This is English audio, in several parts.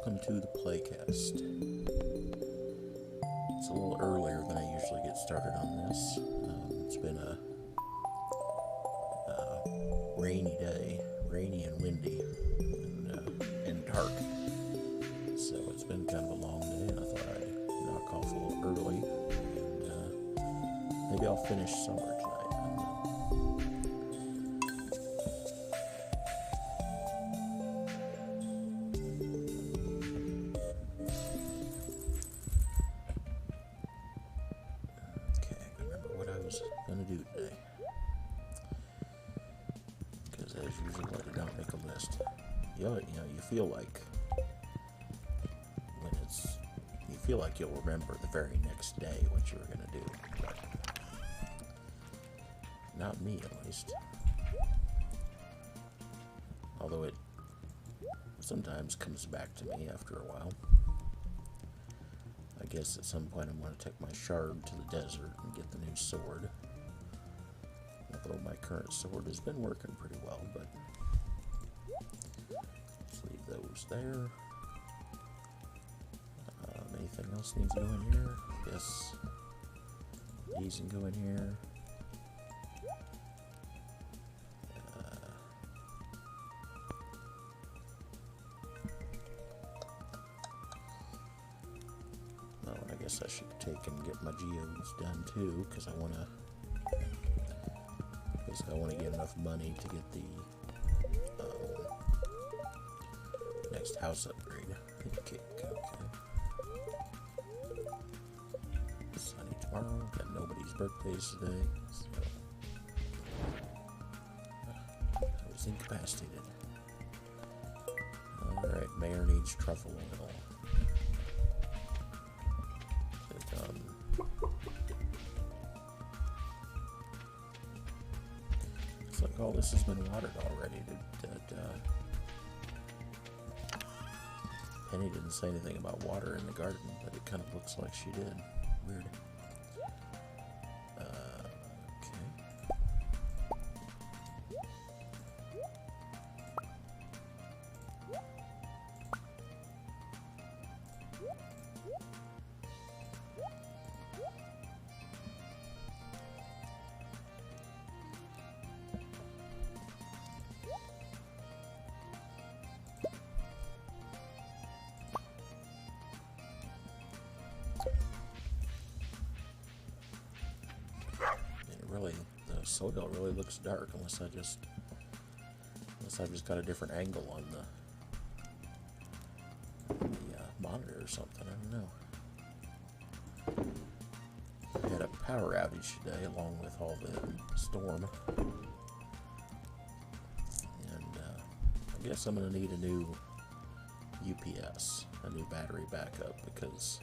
welcome to the Playcast. It's a little earlier than I usually get started on this. It's been a rainy day, rainy and windy, and dark. So it's been kind of a long day, and I thought I'd knock off a little early, and maybe I'll finish summer tonight. I don't know. Gonna do today, because as usual I did not make a list. You feel like you'll remember the very next day what you were gonna do, but not me at least. Although it sometimes comes back to me after a while. I guess at some point I'm going to take my shard to the desert and get the new sword. Although my current sword has been working pretty well, but let's leave those there. Anything else needs to go in here? I guess these can go in here. I guess I should take and get my geodes done too, because I want to get enough money to get the next house upgrade. Okay. Sunny tomorrow. Got nobody's birthdays today, so I was incapacitated. All right, Mayor needs truffle oil. Looks like all this has been watered already. Penny didn't say anything about water in the garden, but it kind of looks like she did. Weird. The soil really looks dark unless I just got a different angle on the monitor or something. I don't know. I had a power outage today along with all the storm, and I guess I'm gonna need a new UPS, a new battery backup, because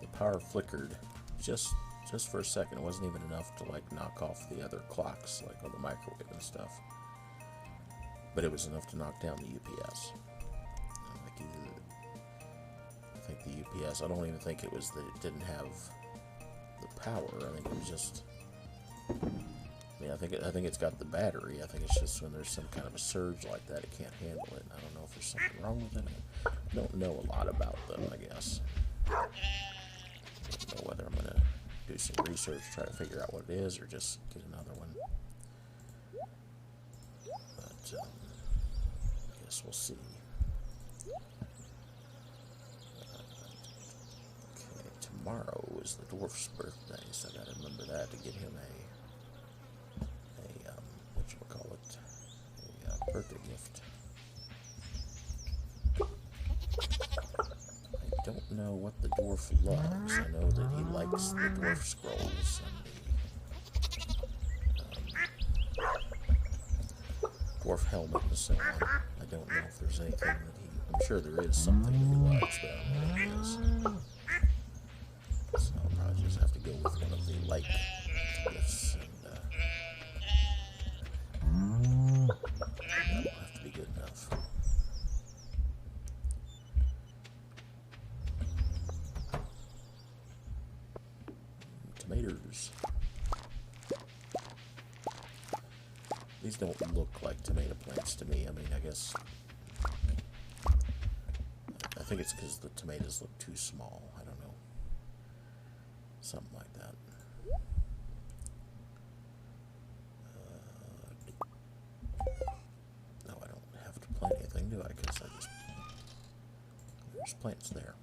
the power flickered just for a second. It wasn't even enough to like knock off the other clocks, like on the microwave and stuff, but it was enough to knock down the UPS. I think the UPS, I don't even think it was that it didn't have the power. I think it was just, I think it's got the battery. I think it's just when there's some kind of a surge like that, it can't handle it. I don't know if there's something wrong with it. I don't know a lot about them, I guess. I don't know whether I'm gonna do some research, try to figure out what it is, or just get another one. But I guess we'll see. Okay, tomorrow is the dwarf's birthday, so I gotta remember that to get him a birthday gift. I don't know what the dwarf loves. I know that he likes the dwarf scrolls and the dwarf helmet and so on. I don't know if there's anything that I'm sure there is something that he likes, but I don't know what it is. So I'll probably just have to go with one of the like gifts, and that'll have to be good enough. Tomatoes. These don't look like tomato plants to me. I mean, I guess think it's because the tomatoes look too small. I don't know. Something like that. No, I don't have to plant anything, do I? Because I just... There's plants there.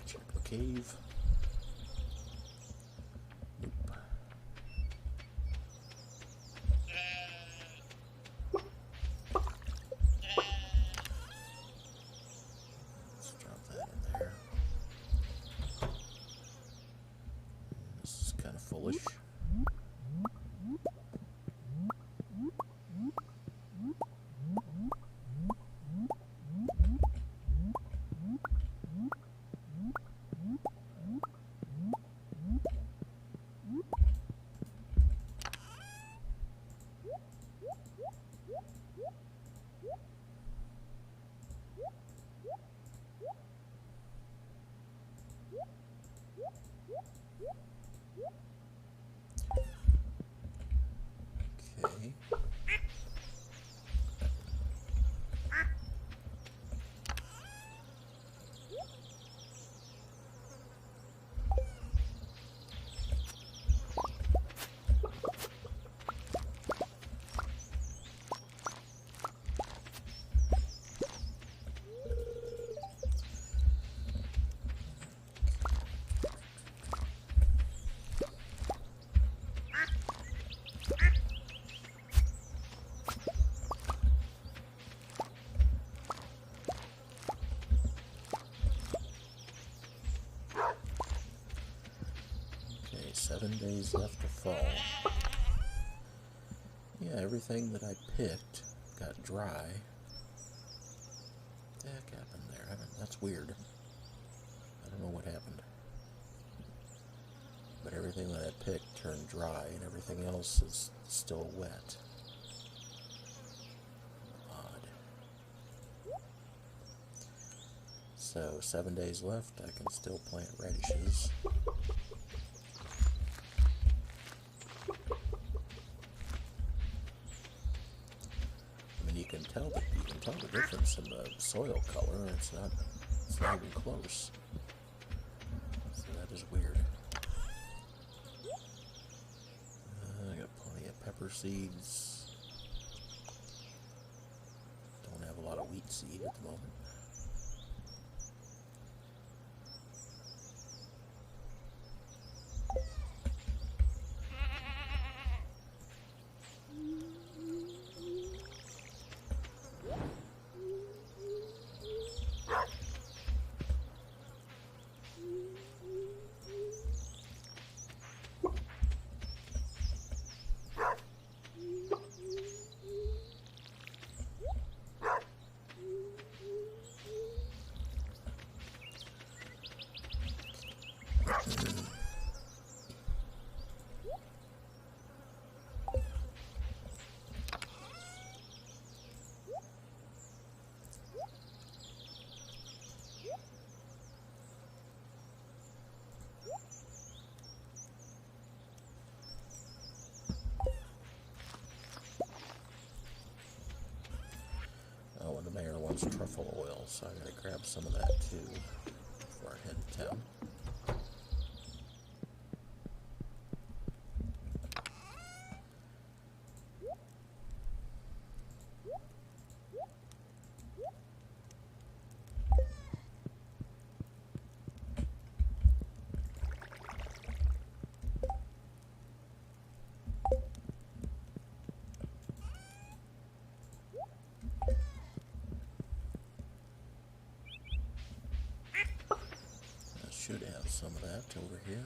Check the cave. Nope. Let's drop that in there. This is kind of foolish. Okay. Okay, 7 days left to fall. Yeah, everything that I picked got dry. What the heck happened there? That's weird. I don't know what happened. But everything that I picked turned dry, and everything else is still wet. Odd. So, 7 days left. I can still plant radishes. You can tell the difference in the soil color. It's not even close. So that is weird. I got plenty of pepper seeds. Don't have a lot of wheat seed at the moment. Oh, and the mayor wants truffle oil, so I gotta grab some of that too before I head to town. Should have some of that over here.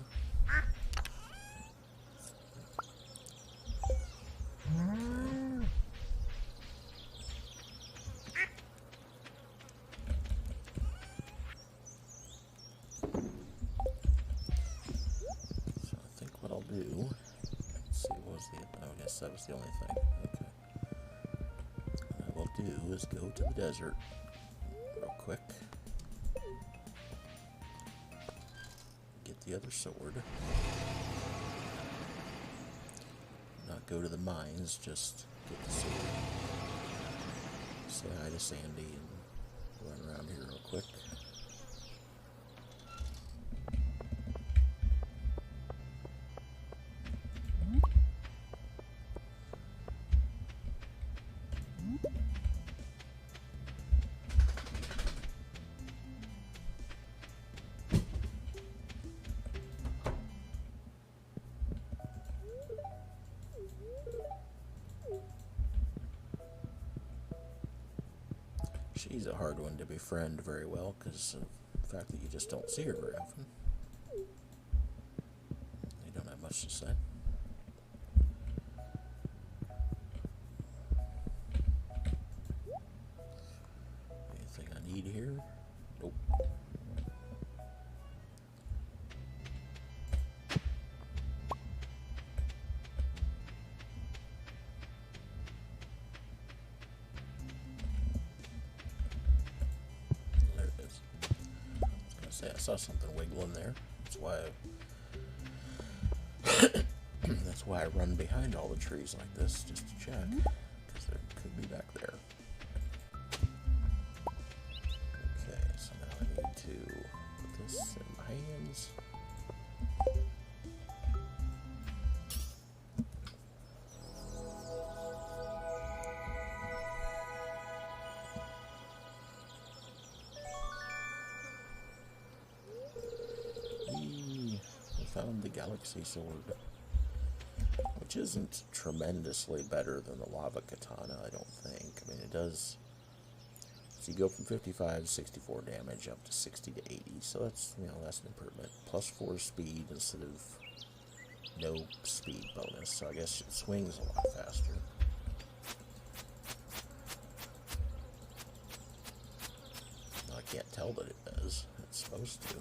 So I think what I'll do, let's see, what was I guess that was the only thing. Okay. What I will do is go to the desert real quick. The other sword. go to the mines, just get the sword. Say hi to Sandy and run around here real quick. She's a hard one to befriend very well because of the fact that you just don't see her very often. You don't have much to say. Anything I need here? Nope. I saw something wiggling there. That's why I run behind all the trees like this, just to check, because there could be back there. Okay, so now I need to put this in my hands. Found the Galaxy Sword, which isn't tremendously better than the Lava Katana, I don't think. I mean, it does. So you go from 55 to 64 damage up to 60 to 80, so that's, that's an improvement. Plus 4 speed instead of no speed bonus, so I guess it swings a lot faster. Well, I can't tell that it does. It's supposed to.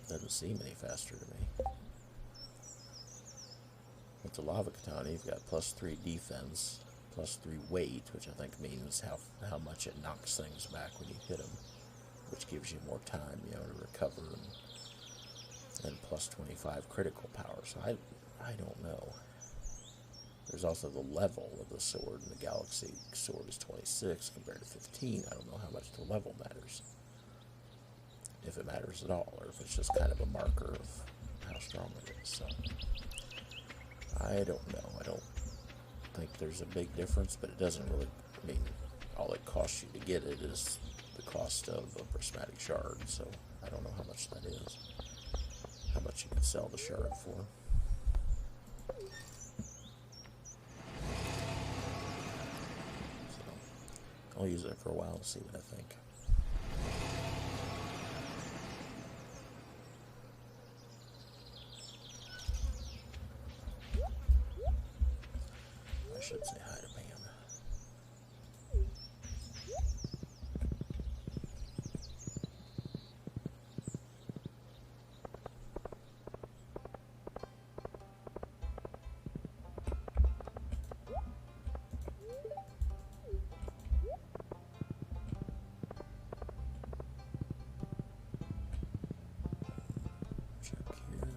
Doesn't seem any faster to me. With the Lava Katana, you've got plus 3 defense, plus 3 weight, which I think means how much it knocks things back when you hit them, which gives you more time, to recover, and plus 25 critical power. So I don't know. There's also the level of the sword, and the Galaxy Sword is 26 compared to 15. I don't know how much the level matters. If it matters at all, or if it's just kind of a marker of how strong it is. So, I don't know. I don't think there's a big difference, but it doesn't really, all it costs you to get it is the cost of a prismatic shard, so I don't know how much that is. How much you can sell the shard for. So, I'll use it for a while and see what I think. I should say hi to Pam. Check here.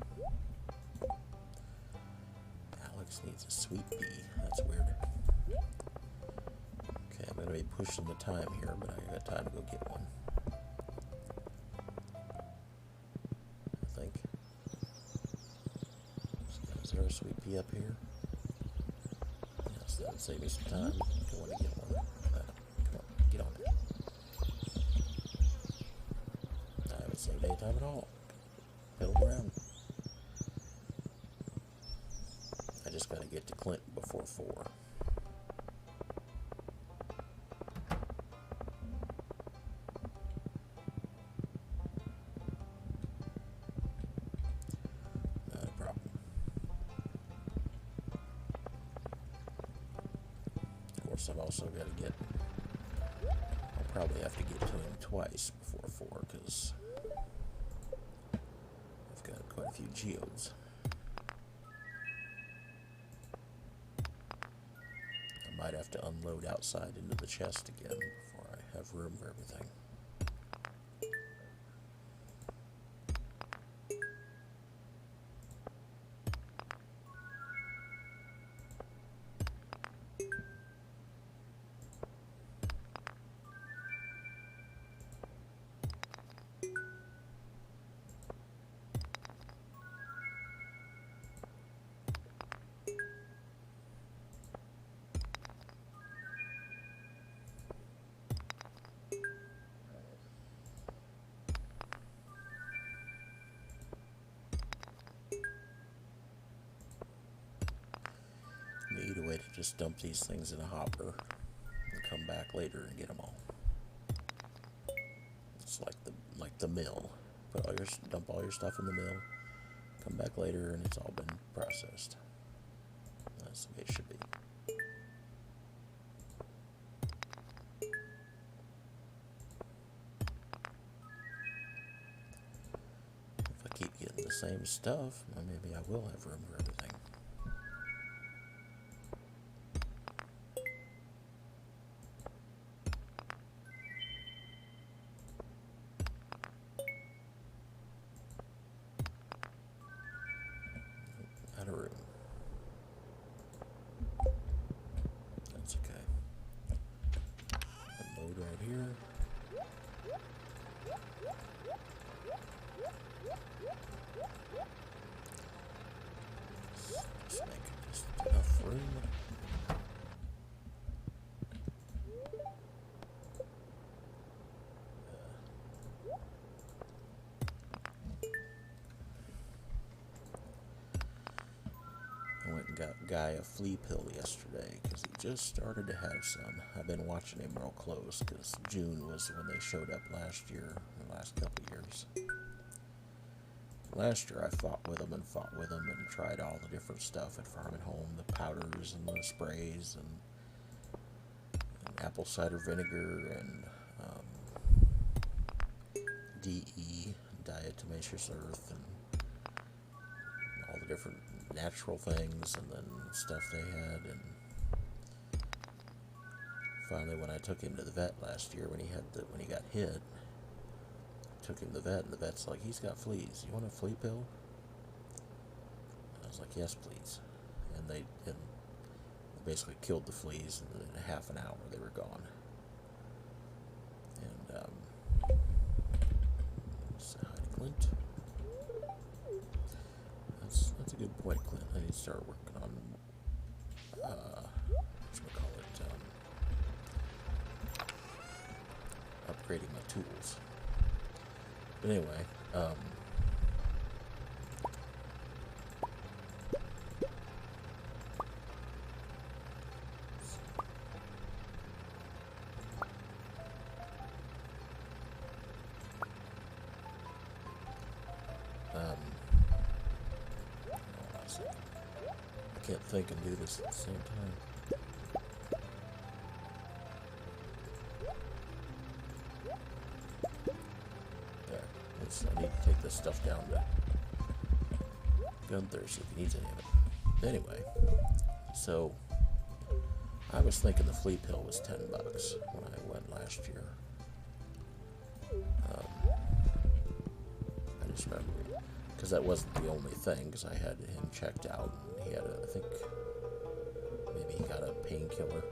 Alex needs a sweet pea. That's weird. Okay, I'm going to be pushing the time here, but I got time to go get one. I think. Is there a sweet pea up here? Yes, that would save me some time. I want to get one. Come on, get on it. I haven't saved any time at all. Pedal around. I just got to get to Clint before 4. Not a problem. Of course, I've also got to get... I'll probably have to get to him twice before 4, because I've got quite a few geodes. Might have to unload outside into the chest again before I have room for everything. just dump these things in a hopper and come back later and get them all. It's like the mill. Dump all your stuff in the mill, come back later, and it's all been processed. That's the way it should be. If I keep getting the same stuff, well, maybe I will have room for everything. Out of room. That's okay. Load right here. Just make just enough room. I went and got Guy a flea pill yesterday because he just started to have some. I've been watching him real close because June was when they showed up last year, the last couple of years. Last year I fought with him and tried all the different stuff at Farm and Home, the powders and the sprays and apple cider vinegar and DE, diatomaceous earth, and all the different natural things, and then stuff they had. And finally, when I took him to the vet last year, when he got hit, I took him to the vet, and the vet's like, "He's got fleas. You want a flea pill?" And I was like, "Yes, please." And they basically killed the fleas, and in a half an hour they were gone. And say hi to Clint. That's a good point, Clint. I need to start working on upgrading my tools. But anyway, I can't think and do this at the same time. There. I need to take this stuff down to Gunther, see if he needs any of it. Anyway, so I was thinking the flea pill was $10 when I went last year. I just remember, because that wasn't the only thing, because I had him checked out, and he had I think maybe he got a painkiller,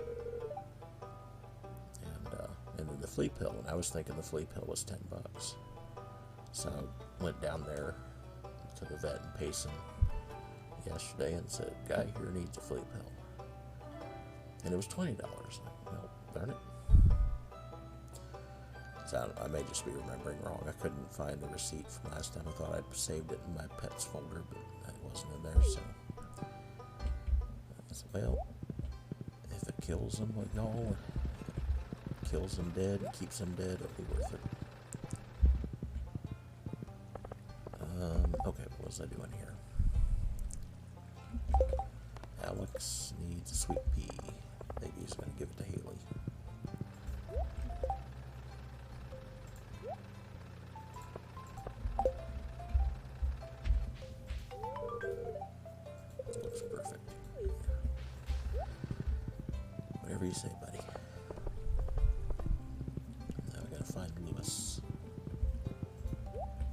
and then the flea pill, and I was thinking the flea pill was $10. So I went down there to the vet in Payson yesterday and said, "Guy here needs a flea pill," and it was $20. Like, well, darn it. So I may just be remembering wrong. I couldn't find the receipt from last time. I thought I'd saved it in my pets folder, but it wasn't in there. So I said, well, if it kills them like y'all, kills them dead, and keeps them dead, it'll be worth it. Okay, what was I doing here? Alex needs a sweet pea. Maybe he's going to give it to Haley. Looks perfect. Whatever you say, buddy. Now we gotta find Lewis.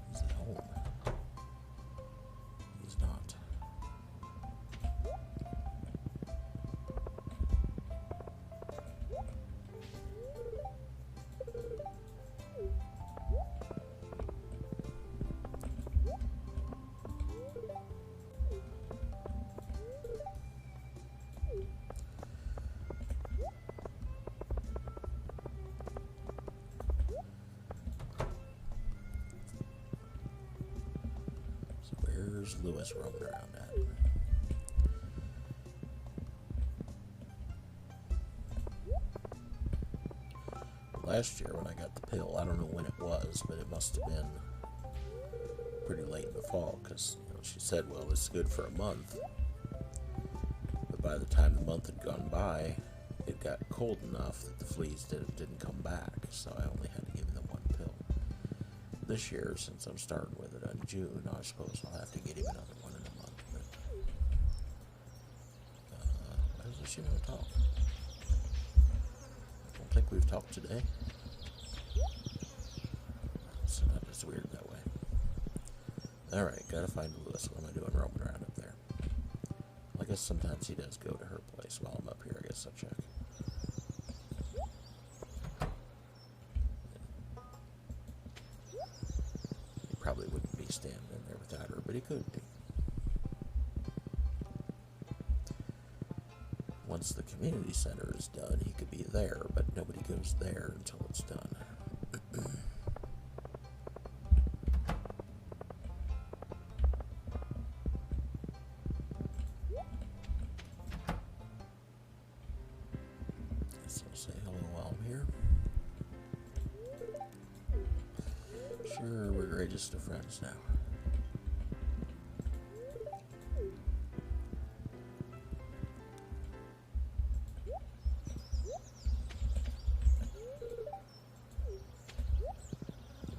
He's at home. He's not. Where's Lewis roaming around at? last year when I got the pill. I don't know when it was, but it must have been pretty late in the fall, because she said, well, it's good for a month. But by the time the month had gone by, it got cold enough that the fleas didn't come back, so I only had to give them one pill. This year, since I'm starting with it in June, I suppose I'll have to get him another one in a month. But why doesn't she want to talk? I don't think we've talked today. Sometimes it's weird that way. Alright, gotta find Lewis. What am I doing roaming around up there? I guess sometimes he does go to her place while I'm up here. I guess I'll check. He probably wouldn't be standing in there without her, but he could be. Once the community center is done, he could be there, but nobody goes there until it's done. So say hello while I'm here. Sure, we're greatest of friends now.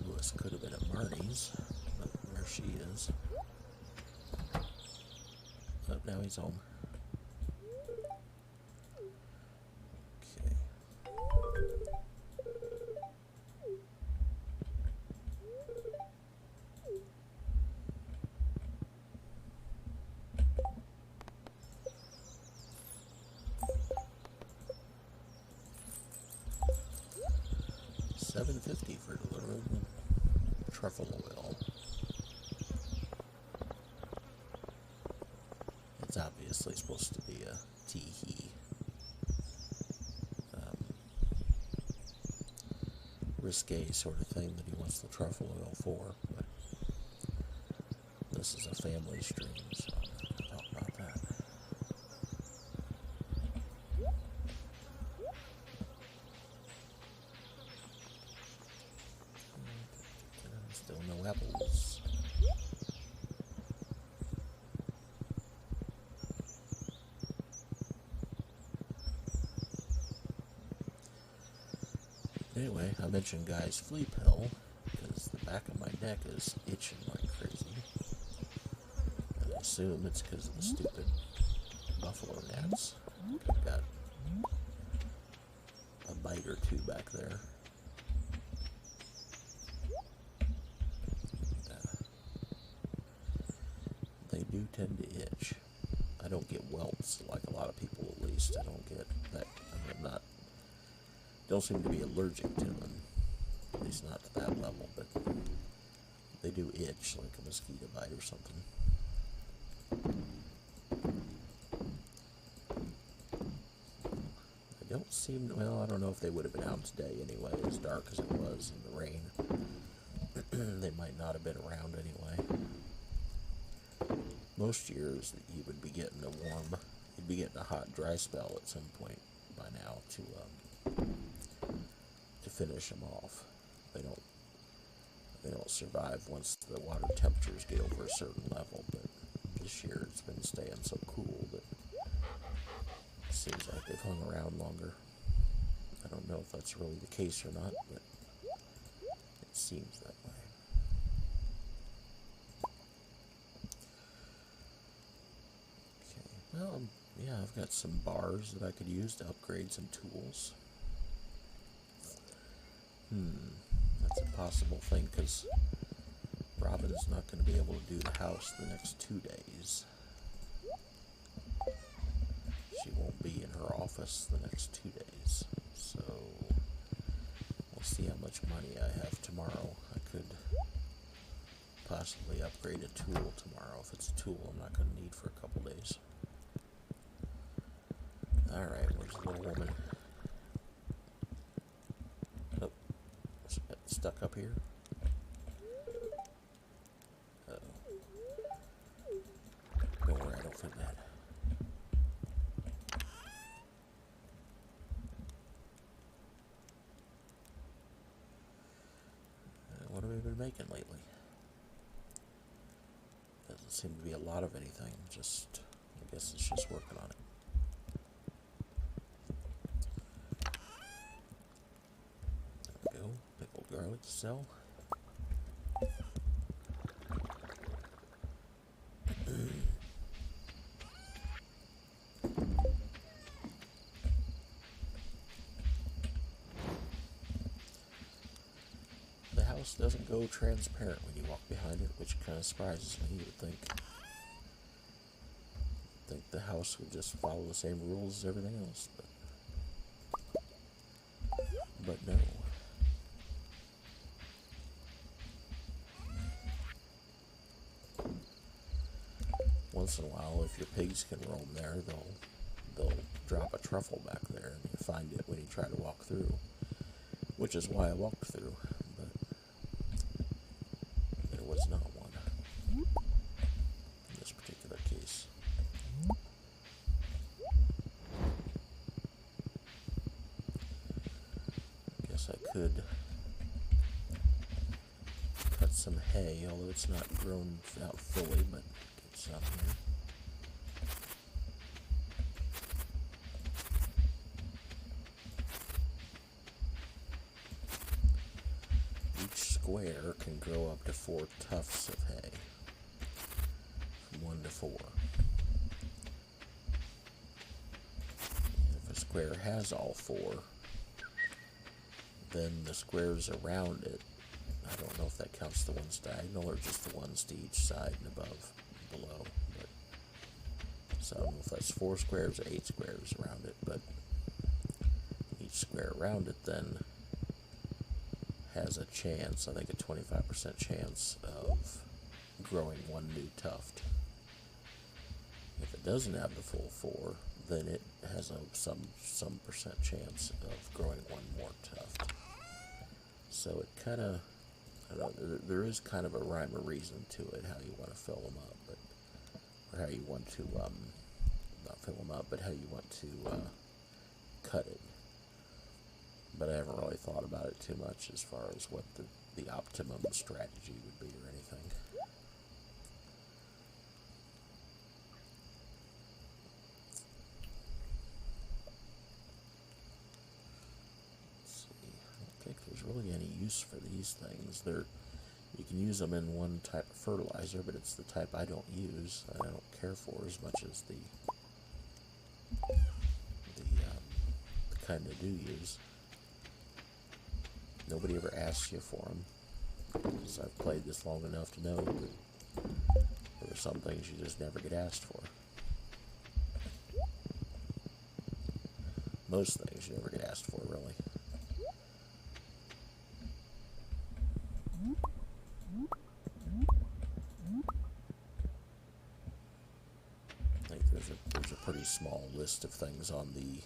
Lewis could have been at Marnie's, but where she is. Oh, now he's home. Okay. $7.50 for delivering truffle oil. It's obviously supposed to be a tee-hee. Risque sort of thing that he wants the truffle oil for, but this is a family stream, so I'm not going to talk about that. Still no apples. Anyway, I mentioned Guy's flea pill because the back of my neck is itching like crazy. And I assume it's because of the stupid buffalo gnats. I've got a bite or two back there. They do tend to itch. I don't get welts like a lot of people, at least. I don't get that. I'm not. Don't seem to be allergic to them. At least not to that level, but they do itch like a mosquito bite or something. I don't seem to, well, I don't know if they would have been out today anyway, as dark as it was in the rain. They might not have been around anyway. Most years you would be getting a warm, you'd be getting a hot, dry spell at some point by now to finish them off. They don't survive once the water temperatures get over a certain level, but this year it's been staying so cool that it seems like they've hung around longer. I don't know if that's really the case or not, but it seems that way. Okay, well, yeah, I've got some bars that I could use to upgrade some tools. That's a possible thing, because Robin's not going to be able to do the house the next 2 days. She won't be in her office the next 2 days. So, we'll see how much money I have tomorrow. I could possibly upgrade a tool tomorrow. If it's a tool I'm not going to need for a couple days. Alright, where's the little woman? Stuck up here? Uh-oh. Don't worry, I don't feel bad. we been making lately? Doesn't seem to be a lot of anything. Just, I guess it's just working on it. There we go. Pickled garlic to sell. The house doesn't go transparent when you walk behind it, which kind of surprises me. You would think the house would just follow the same rules as everything else, but no. Once in a while, if your pigs can roam there, they'll drop a truffle back there, and you find it when you try to walk through, which is why I walked through, but there was not one in this particular case. I guess I could cut some hay, although it's not grown out fully, but get some here. Square can grow up to 4 tufts of hay, from 1 to 4. If a square has all 4, then the squares around it, I don't know if that counts the ones diagonal or just the ones to each side and above and below, but so I don't know if that's 4 squares or 8 squares around it, but each square around it then has a chance, I think a 25% chance of growing 1 new tuft. If it doesn't have the full 4, then it has some percent chance of growing 1 more tuft. So it kind of, I don't know, there is kind of a rhyme or reason to it, how you want to fill them up, but, or how you want to, not fill them up, but how you want to cut it. But I haven't really thought about it too much as far as what the optimum strategy would be or anything. Let's see. I don't think there's really any use for these things. You can use them in one type of fertilizer, but it's the type I don't use, and I don't care for as much as the kind I do use. Nobody ever asks you for them, because I've played this long enough to know that there are some things you just never get asked for. Most things you never get asked for, really. I think there's a pretty small list of things on the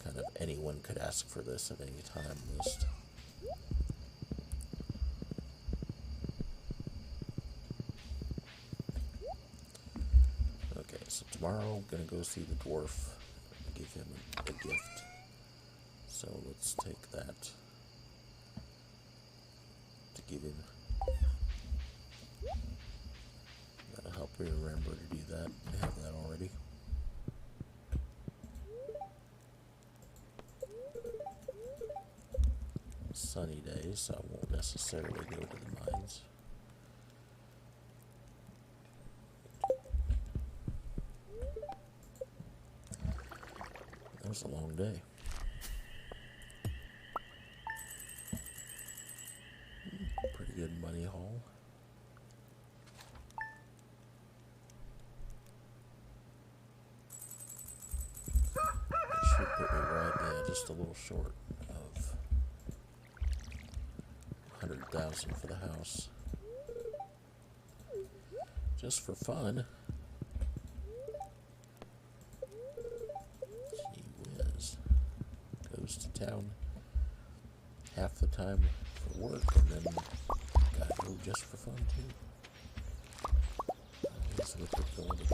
kind of anyone could ask for this at any time list. Tomorrow I'm going to go see the dwarf and give him a gift. So let's take that to give him. That'll help me remember to do that. I have that already. Sunny day, so I won't necessarily go to the mines. That was a long day. Pretty good money haul. That should put me right, yeah, just a little short of 100,000 for the house. Just for fun. Goes to town half the time for work, and then gotta go just for fun too. That's what they're going to.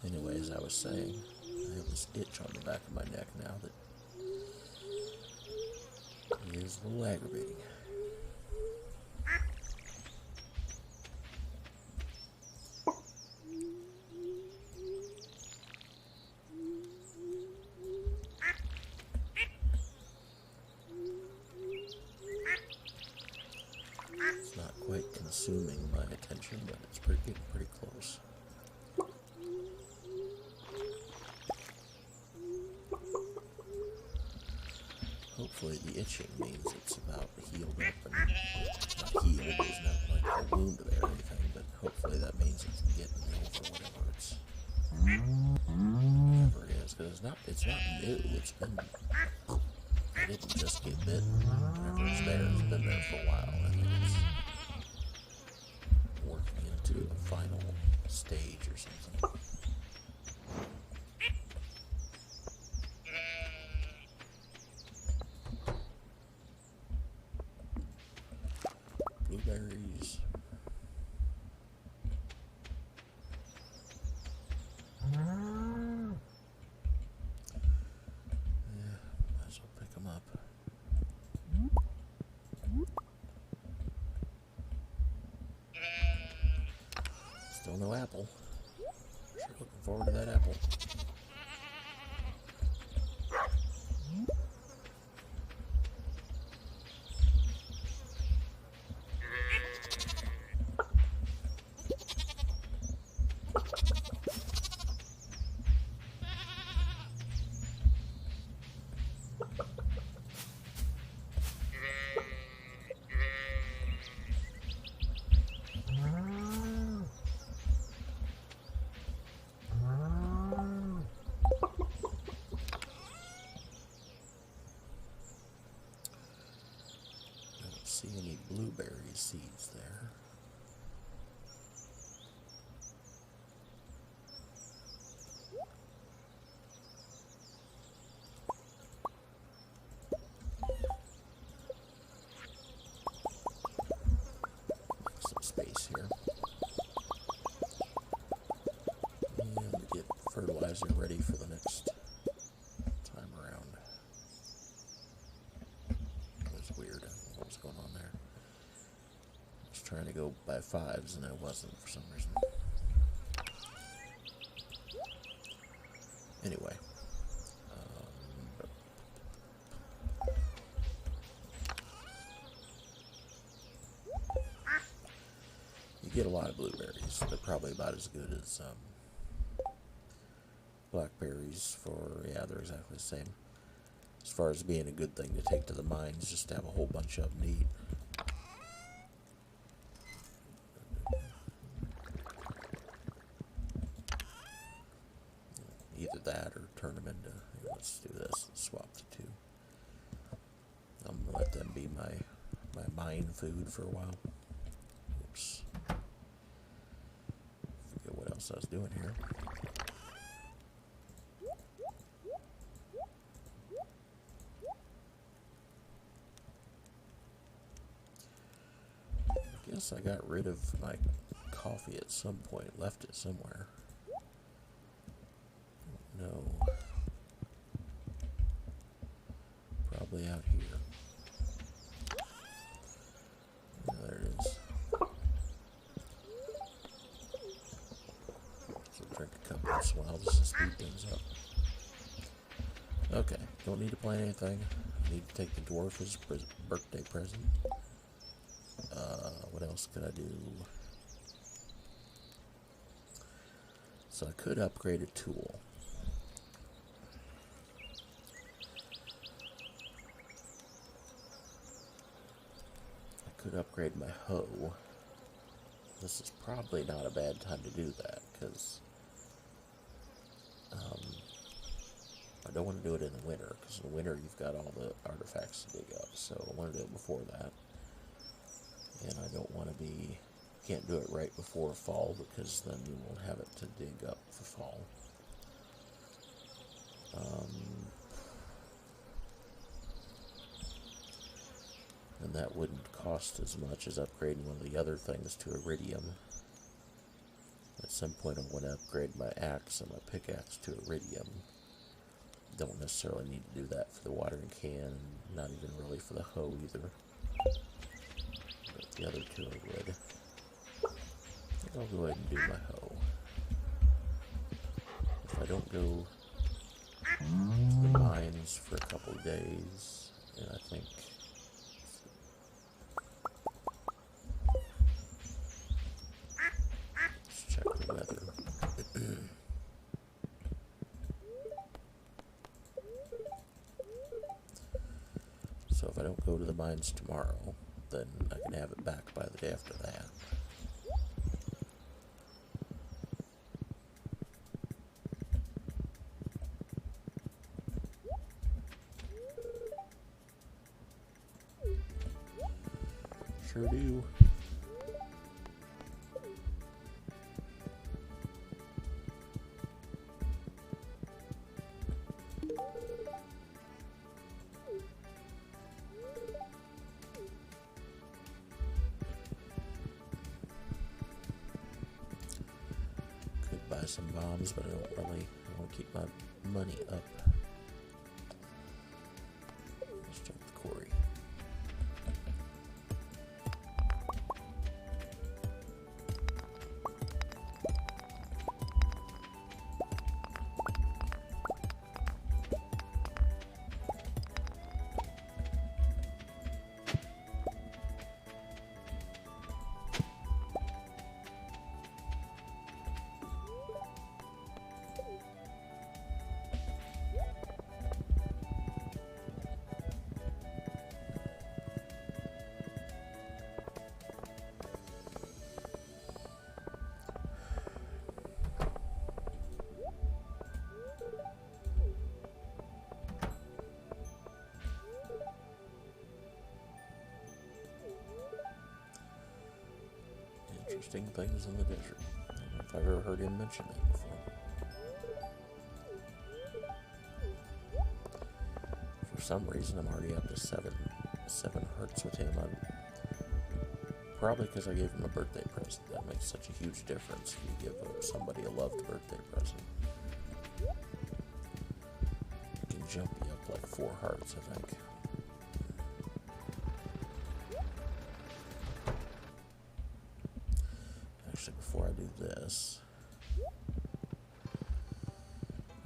Anyway, as I was saying, I have this itch on the back of my neck now that is a little aggravating. It's not quite consuming my attention, but it's getting pretty close. Hopefully the itching means it's about healed up and not healed, there's not like a wound there or anything, but hopefully that means it's getting over whatever it is, because it's not new, it's been, it didn't just get bitten whenever it's there, it's been there for a while. I think it's working into a final stage or something. Blueberries. Yeah, might as well pick them up. Still no apple. Sure looking forward to that apple. See any blueberry seeds there? Make some space here. And get fertilizer ready for the next time around. That was weird. I don't know what was going on there. I was trying to go by fives and I wasn't for some reason. Anyway. You get a lot of blueberries. They're probably about as good as blackberries yeah, they're exactly the same. As far as being a good thing to take to the mines, just to have a whole bunch of them to eat. Either that or turn them into, let's do this, let's swap the two. I'm going to let them be my mine food for a while. Oops. Forget what else I was doing here. I guess I got rid of my coffee at some point, left it somewhere. No. Probably out here. Yeah, there it is. So drink a cup once in a while just to speed things up. Okay, don't need to plan anything. I need to take the dwarf as birthday present. What else could I do? So I could upgrade a tool. I could upgrade my hoe. This is probably not a bad time to do that, because I don't want to do it in the winter, because in the winter you've got all the artifacts to dig up, so I want to do it before that. And I don't want to can't do it right before fall, because then you won't have it to dig up for fall. And that wouldn't cost as much as upgrading one of the other things to iridium. At some point I want to upgrade my axe and my pickaxe to iridium. Don't necessarily need to do that for the watering can, not even really for the hoe either. But the other two I would. I think I'll go ahead and do my hoe. If I don't go to the mines for a couple of days, and I think... Let's check the weather. So if I don't go to the mines tomorrow, then I can have it back by the day after that. Sure do. Could buy some bombs, but I don't really want to keep my money up. Let's check the quarry. Interesting things in the desert. I don't know if I've ever heard him mention that before. For some reason, I'm already up to seven hearts with him. Probably because I gave him a birthday present. That makes such a huge difference if you give somebody a loved birthday present. It can jump you up like 4 hearts, I think. Actually, before I do this,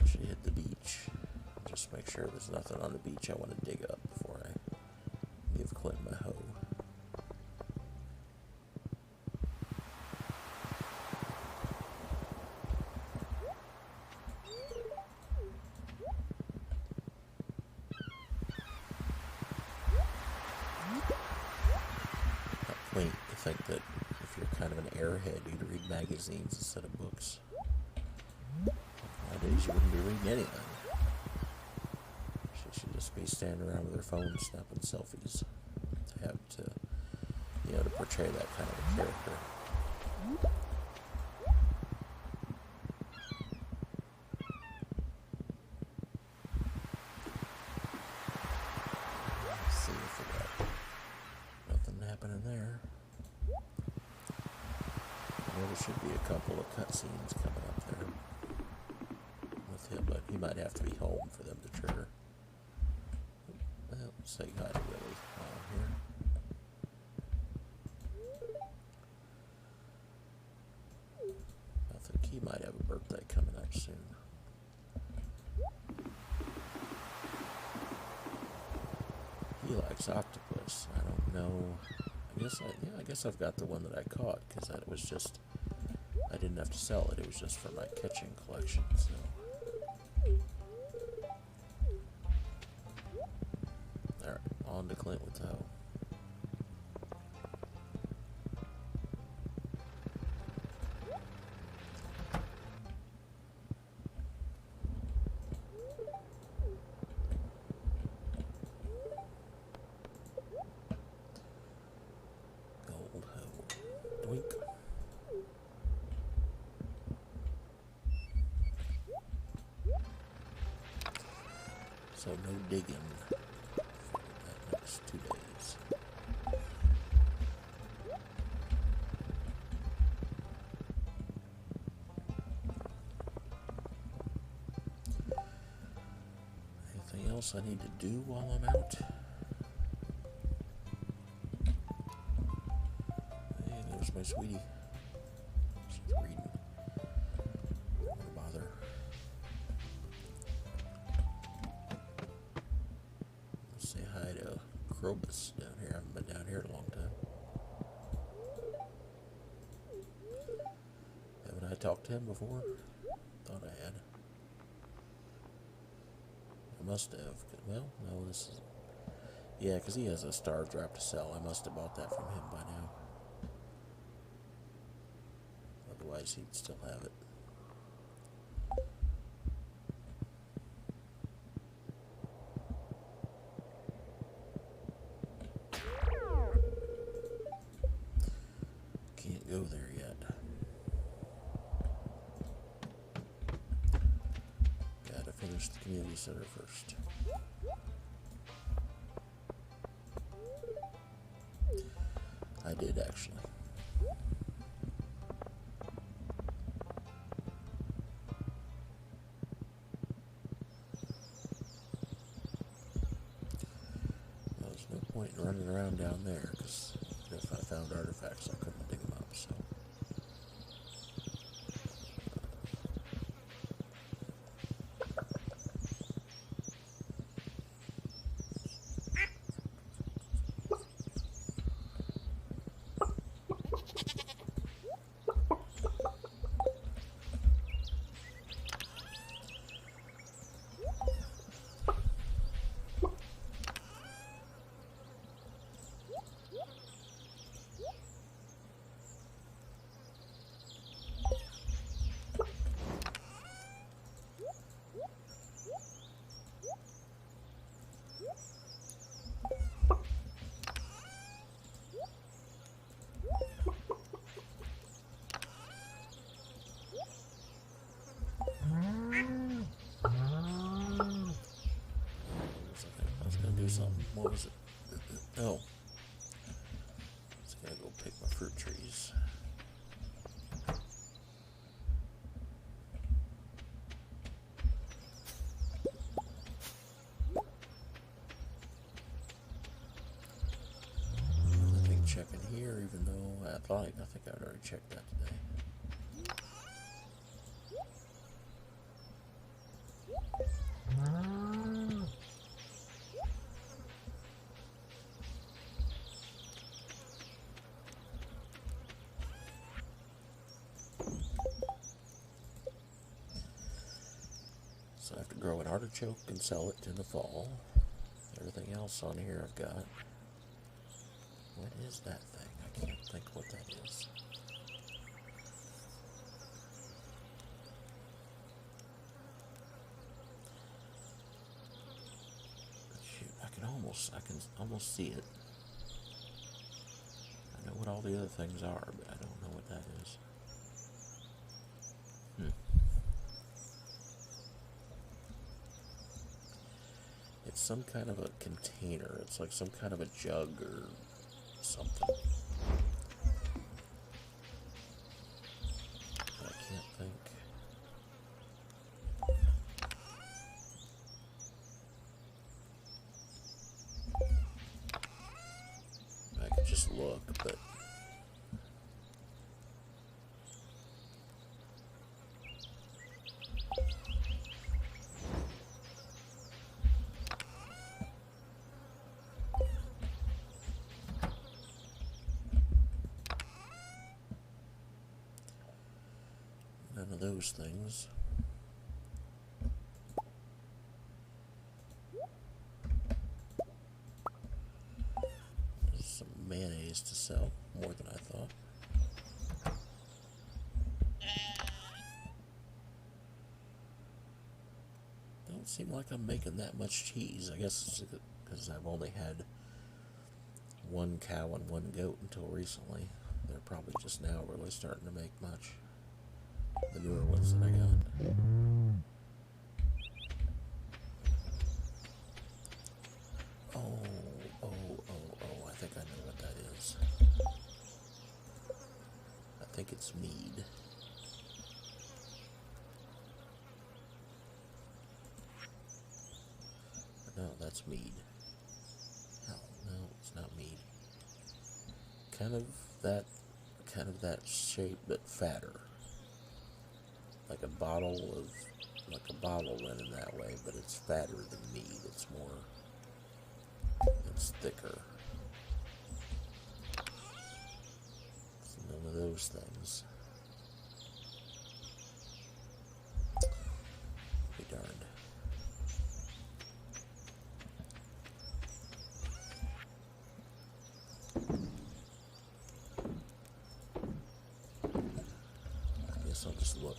I should hit the beach. Just make sure there's nothing on the beach I want to dig up before I give Clint my hoe. Quaint to think that if you're kind of an airhead, you'd read magazines instead of books. Nowadays, you wouldn't be reading anything. She should just be standing around with her phone snapping selfies to have to, to portray that kind of a character. Let's see if we got nothing happening there. There should be a couple of cutscenes coming up there with him, but he might have to be home for them to trigger. Well, say hi to Willie while I'm here. I think he might have a birthday coming up soon. He likes octopus. I don't know. I guess I've got the one that I caught because it was just. I didn't have to sell it. It was just for my catching collection. So, all right, on to Clint with the hoe. Gold hoe. Doink. So no digging for the next 2 days. else I need to do while I'm out? Hey, there's my sweetie. She's reading. Don't bother. Let's say hi to Krobus down here. I haven't been down here in a long time. Haven't I talked to him before? Thought I had. I must have. Well, no, this is... Yeah, because he has a star drop to sell. I must have bought that from him by now. Otherwise, he'd still have it. Can't go there yet. Gotta finish the community center first. I did, actually. Well, there's no point in running around down there, because if I found artifacts, I couldn't dig them up, so... Something. What was it? Oh. Just gotta go pick my fruit trees. Nothing checking here, even though I think I'd already checked that today. So I have to grow an artichoke and sell it in the fall. Everything else on here I've got. What is that thing? I can't think what that is. Shoot, I can almost see it. I know what all the other things are, but I don't know what that is. It's some kind of a container. It's like some kind of a jug or something. I can't think. I could just look, but... none of those things. There's some mayonnaise to sell, more than I thought. Don't seem like I'm making that much cheese. I guess it's because I've only had one cow and one goat until recently. They're probably just now really starting to make much. The newer ones that I got. Oh, I think I know what that is. I think it's mead. But no, mead. Hell, no, it's not mead. Kind of that shape, but fatter. Like a bottle went in that way, but it's fatter than mead. It's thicker. It's none of those things. Be darned. I guess I'll just look.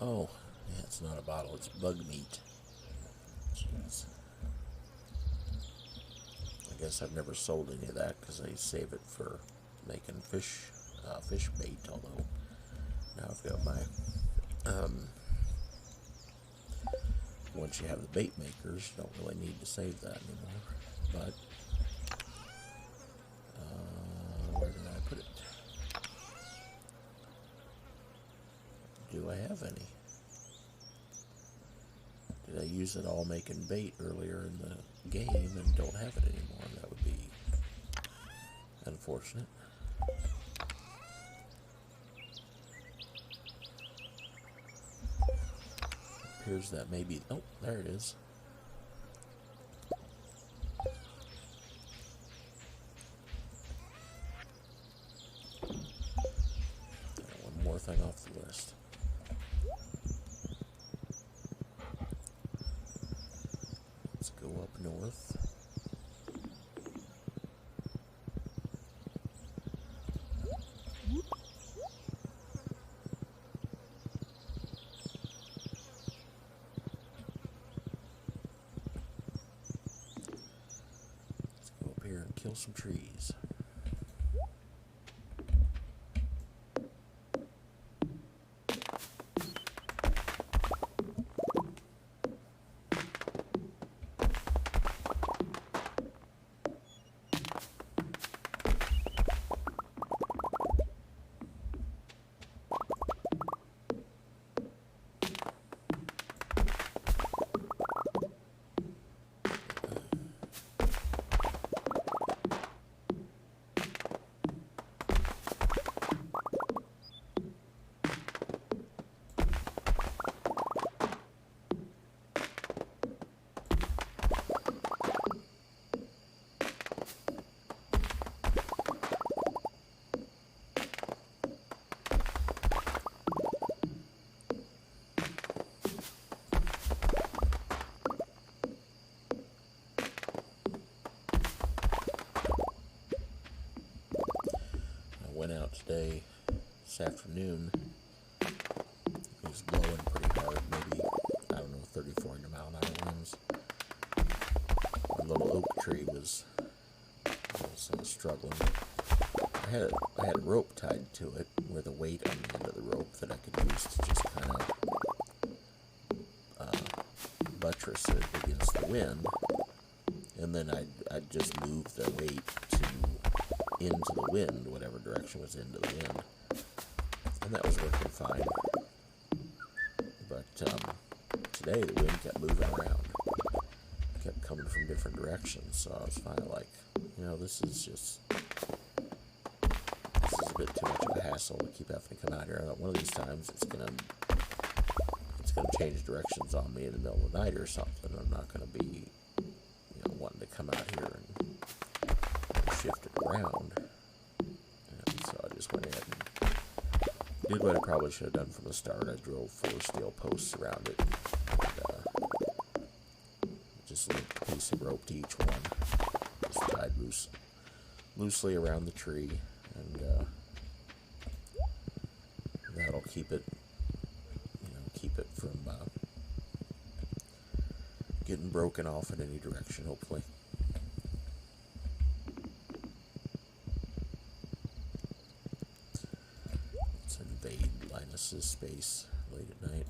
Oh, yeah, it's not a bottle, it's bug meat. Jeez. I guess I've never sold any of that because I save it for making fish bait, although now I've got my, once you have the bait makers, you don't really need to save that anymore. But, where did I put it? Do I have any? Did I use it all making bait earlier in the game and don't have it anymore? That would be unfortunate. Appears that maybe... Oh, there it is. One more thing off the list. Let's go up north. Kill some trees. Went out today, this afternoon. It was blowing pretty hard, maybe, I don't know, 30, 40 mile an hour winds. My little oak tree was struggling. I had a rope tied to it with a weight on the end of the rope that I could use to just kind of buttress it against the wind, and then I'd just move the weight into the wind, whatever direction was into the wind, and that was working fine. But today the wind kept moving around, kept coming from different directions, so I was finally like, this is a bit too much of a hassle to keep having to come out here. I thought one of these times it's gonna change directions on me in the middle of the night or something. I'm not gonna be wanting to come out here and shift it around. And so I just went ahead and did what I probably should have done from the start. I drove 4 steel posts around it and just linked a piece of rope to each one, just tied loosely around the tree, and that'll keep it from getting broken off in any direction, hopefully. Let's invade Linus's space late at night.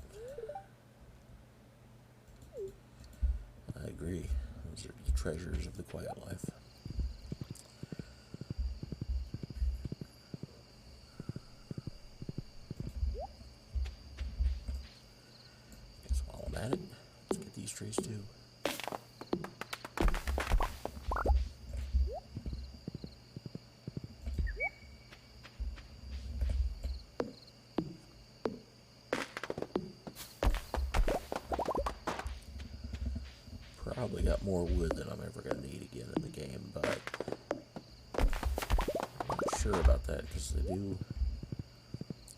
I agree. Those are the treasures of the quiet life. Guess while I'm at it, let's get these trees too. Probably got more wood than I'm ever going to need again in the game, but I'm not sure about that because they do,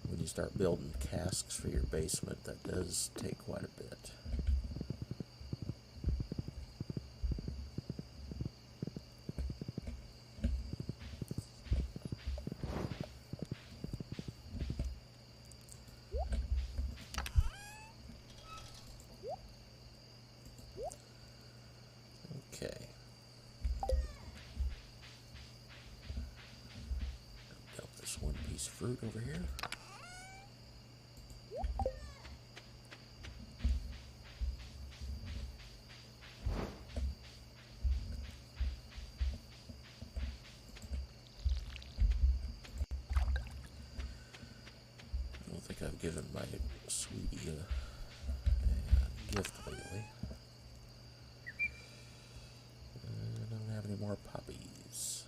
when you start building casks for your basement, that does take quite a bit. Okay. Dump this one piece of fruit over here. I don't think I've given my sweetie a gift lately. I don't have any more poppies.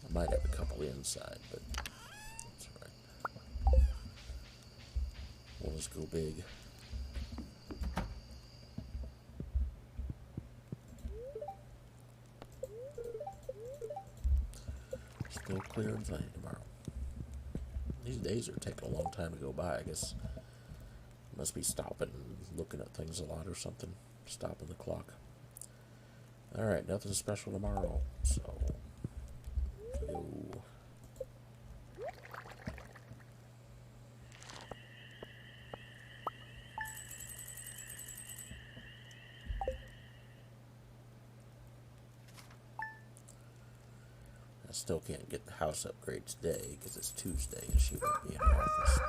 I might have a couple inside, but that's alright. We'll just go big. Still clear and plenty tomorrow. These days are taking a long time to go by. I guess must be stopping and looking at things a lot or something. Stopping the clock. Alright, nothing special tomorrow, so go. I still can't get the house upgrade today because it's Tuesday and she won't be in her office.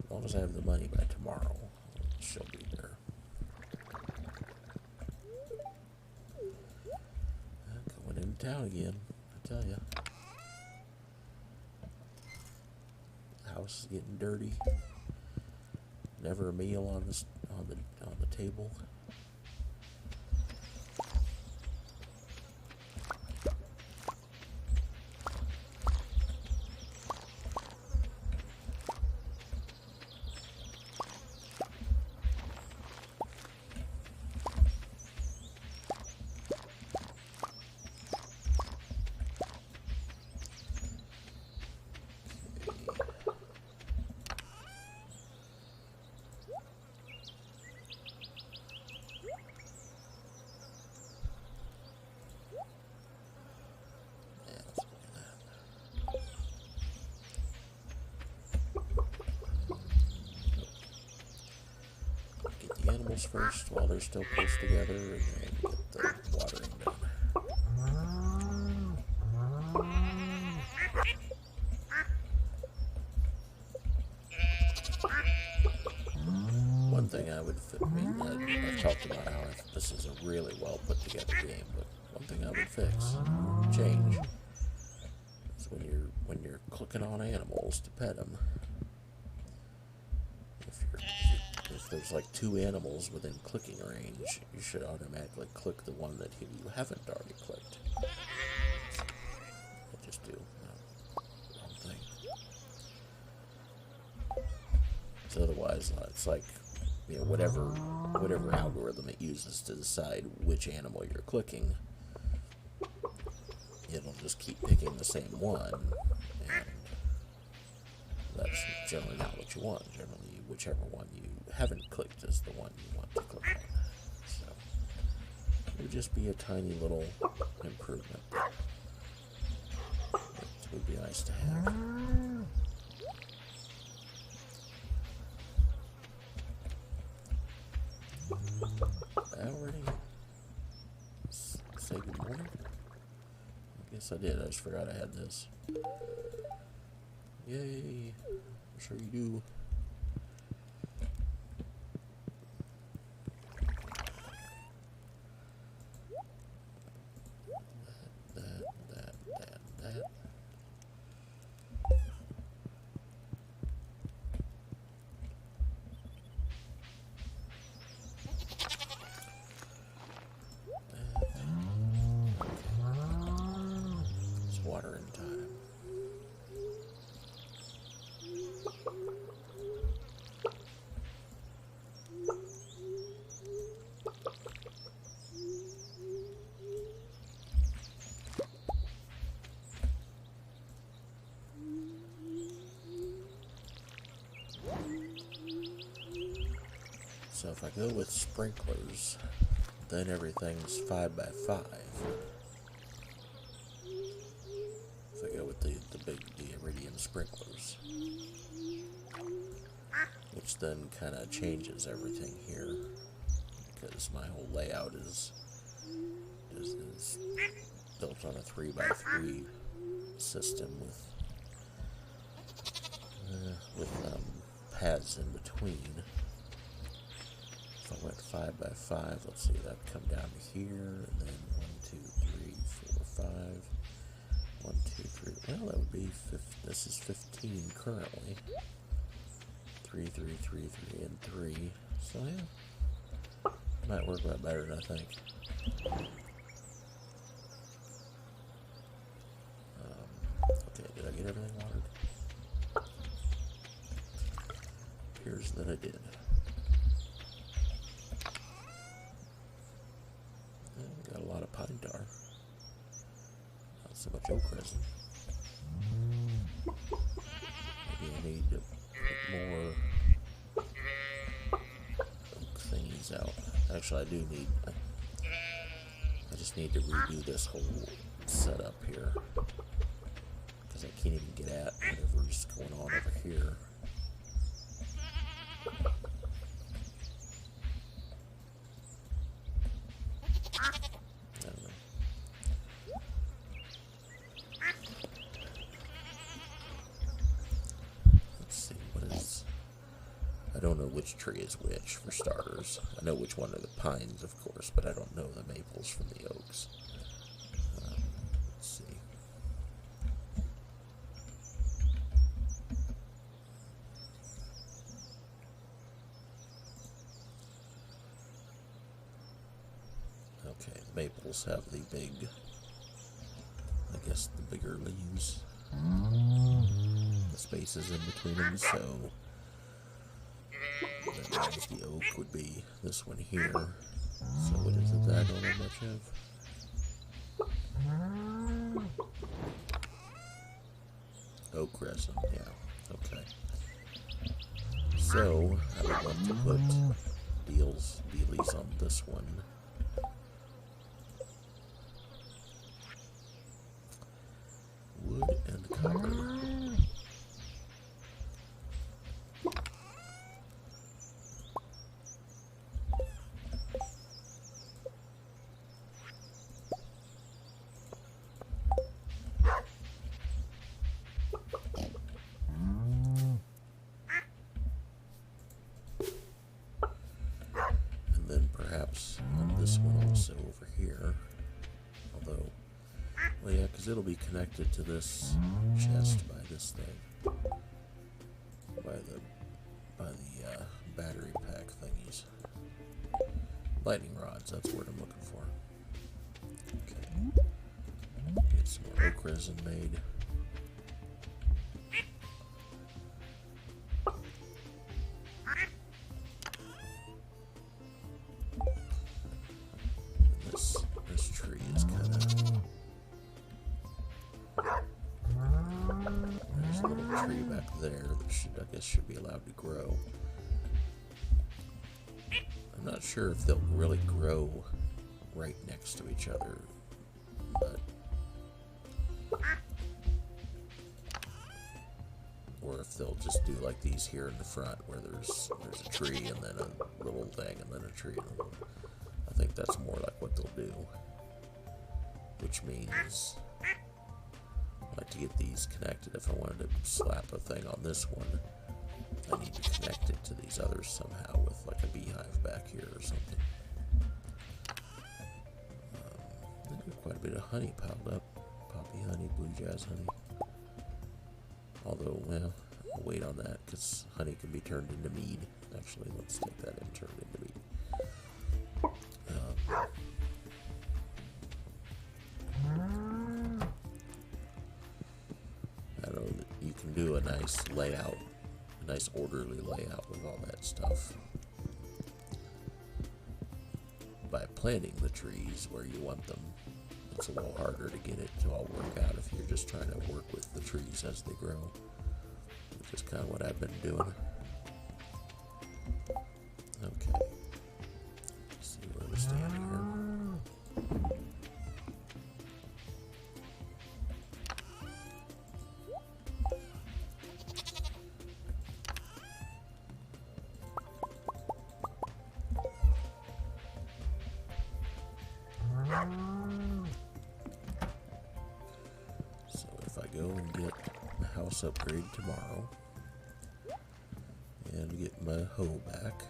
As long as I have the money by tomorrow, she'll be there. Going into town again, I tell ya. The house is getting dirty. Never a meal on the table. Animals first while they're still close together, and then get the watering done. One thing I would, I've talked about how this is a really well put together game, but one thing I would fix, change, is when you're clicking on animals to pet them. If there's like 2 animals within clicking range, you should automatically click the one that you haven't already clicked. I just do wrong thing. So otherwise, it's like, you know, whatever algorithm it uses to decide which animal you're clicking, it'll just keep picking the same one, and that's generally not what you want. Generally, whichever one you haven't clicked is the one you want to click on. So it would just be a tiny little improvement. It would be nice to have. Already say good morning. Yes, I did. I just forgot I had this. Yay! I'm sure you do. That. It's watering time. So if I go with sprinklers, then everything's 5 by 5. If I go with the iridium sprinklers, which then kind of changes everything here, because my whole layout is built on a 3 by 3 system with paths in between. If I went 5 by 5, let's see, that'd come down to here, and then 1, 2, 3, 4, 5. 1, 2, 3. Well, that would be this is 15 currently. 3, 3, 3, 3, and 3. So yeah, might work out better than I think. Okay, did I get everything watered? Appears that I did. Got a lot of pine tar. Not so much oak resin. Maybe I need to put more oak thingies out. Actually, I do need. I just need to redo this whole setup here, because I can't even get at whatever's going on over here. I don't know which tree is which, for starters. I know which one are the pines, of course, but I don't know the maples from the oaks. Let's see. Okay, the maples have the big, I guess the bigger leaves. The spaces in between them, so that means the oak would be this one here. So what is it that I don't know much of? Oak resin, yeah, okay. So, I would want to put dealies on this one. Wood and copper. On this one also over here, although, well, yeah, because it'll be connected to this chest by this thing, by the battery pack thingies, lightning rods. That's what I'm looking for. Okay, get some more oak resin made. This tree is kind of... There's a little tree back there that I guess should be allowed to grow. I'm not sure if they'll really grow right next to each other, but... Or if they'll just do like these here in the front, where there's a tree and then a little thing and then a tree and a little... I think that's more like what they'll do. Which means like to get these connected. If I wanted to slap a thing on this one, I need to connect it to these others somehow with like a beehive back here or something. Quite a bit of honey piled up. Poppy honey, blue jazz honey. Although, well, I'll wait on that because honey can be turned into mead. Actually, let's take that and turn it into mead. I know that you can do a nice layout, a nice orderly layout with all that stuff by planting the trees where you want them. It's a little harder to get it to all work out if you're just trying to work with the trees as they grow, which is kind of what I've been doing. Okay. Let's see where we stand here. So if I go and get a house upgrade tomorrow and get my hoe back,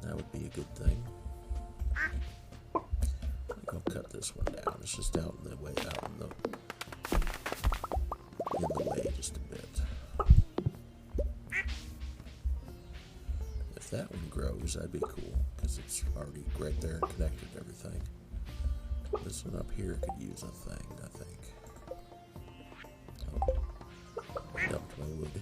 that would be a good thing. I think I'll cut this one down. It's just out in the way, in the way just a bit. If that one grows, that'd be cool, because it's already right there and connected to everything. This one up here could use a thing, I think. Oh, I dumped my wood.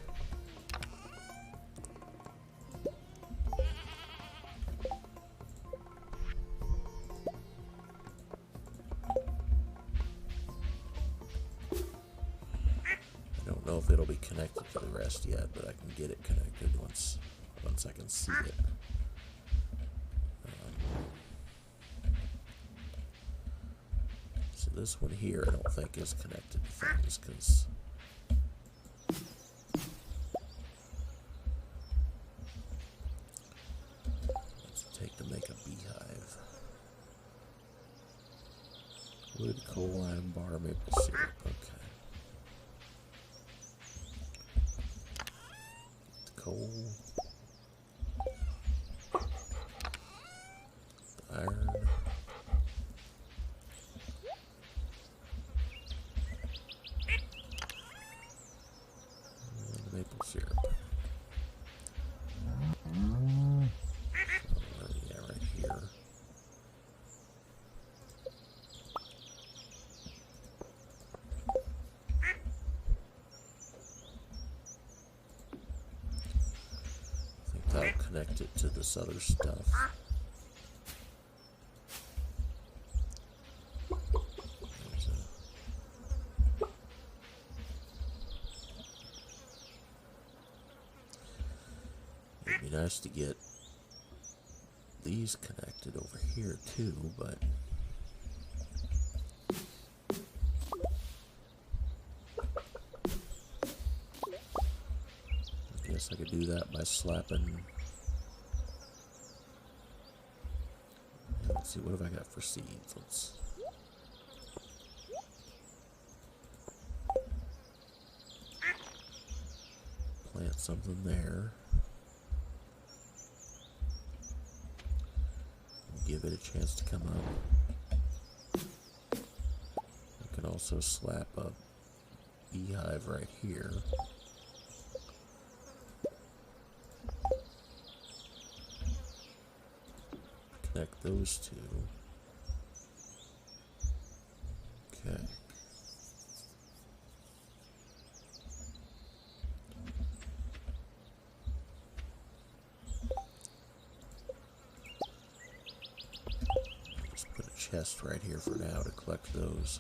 I don't know if it'll be connected to the rest yet, but I can get it connected once I can see it. So this one here I don't think is connected to things, because what's it take to make a beehive? Wood, coal, lime, bar, maple syrup. Okay. Coal. Iron. And maple syrup. Yeah, right here. I think that'll connect it to this other stuff. It'd be nice to get these connected over here too, but I guess I could do that by slapping. Let's see, what have I got for seeds? Let's plant something there. Give it a chance to come up. I can also slap a beehive right here. Connect those two. Okay. Chest right here for now to collect those.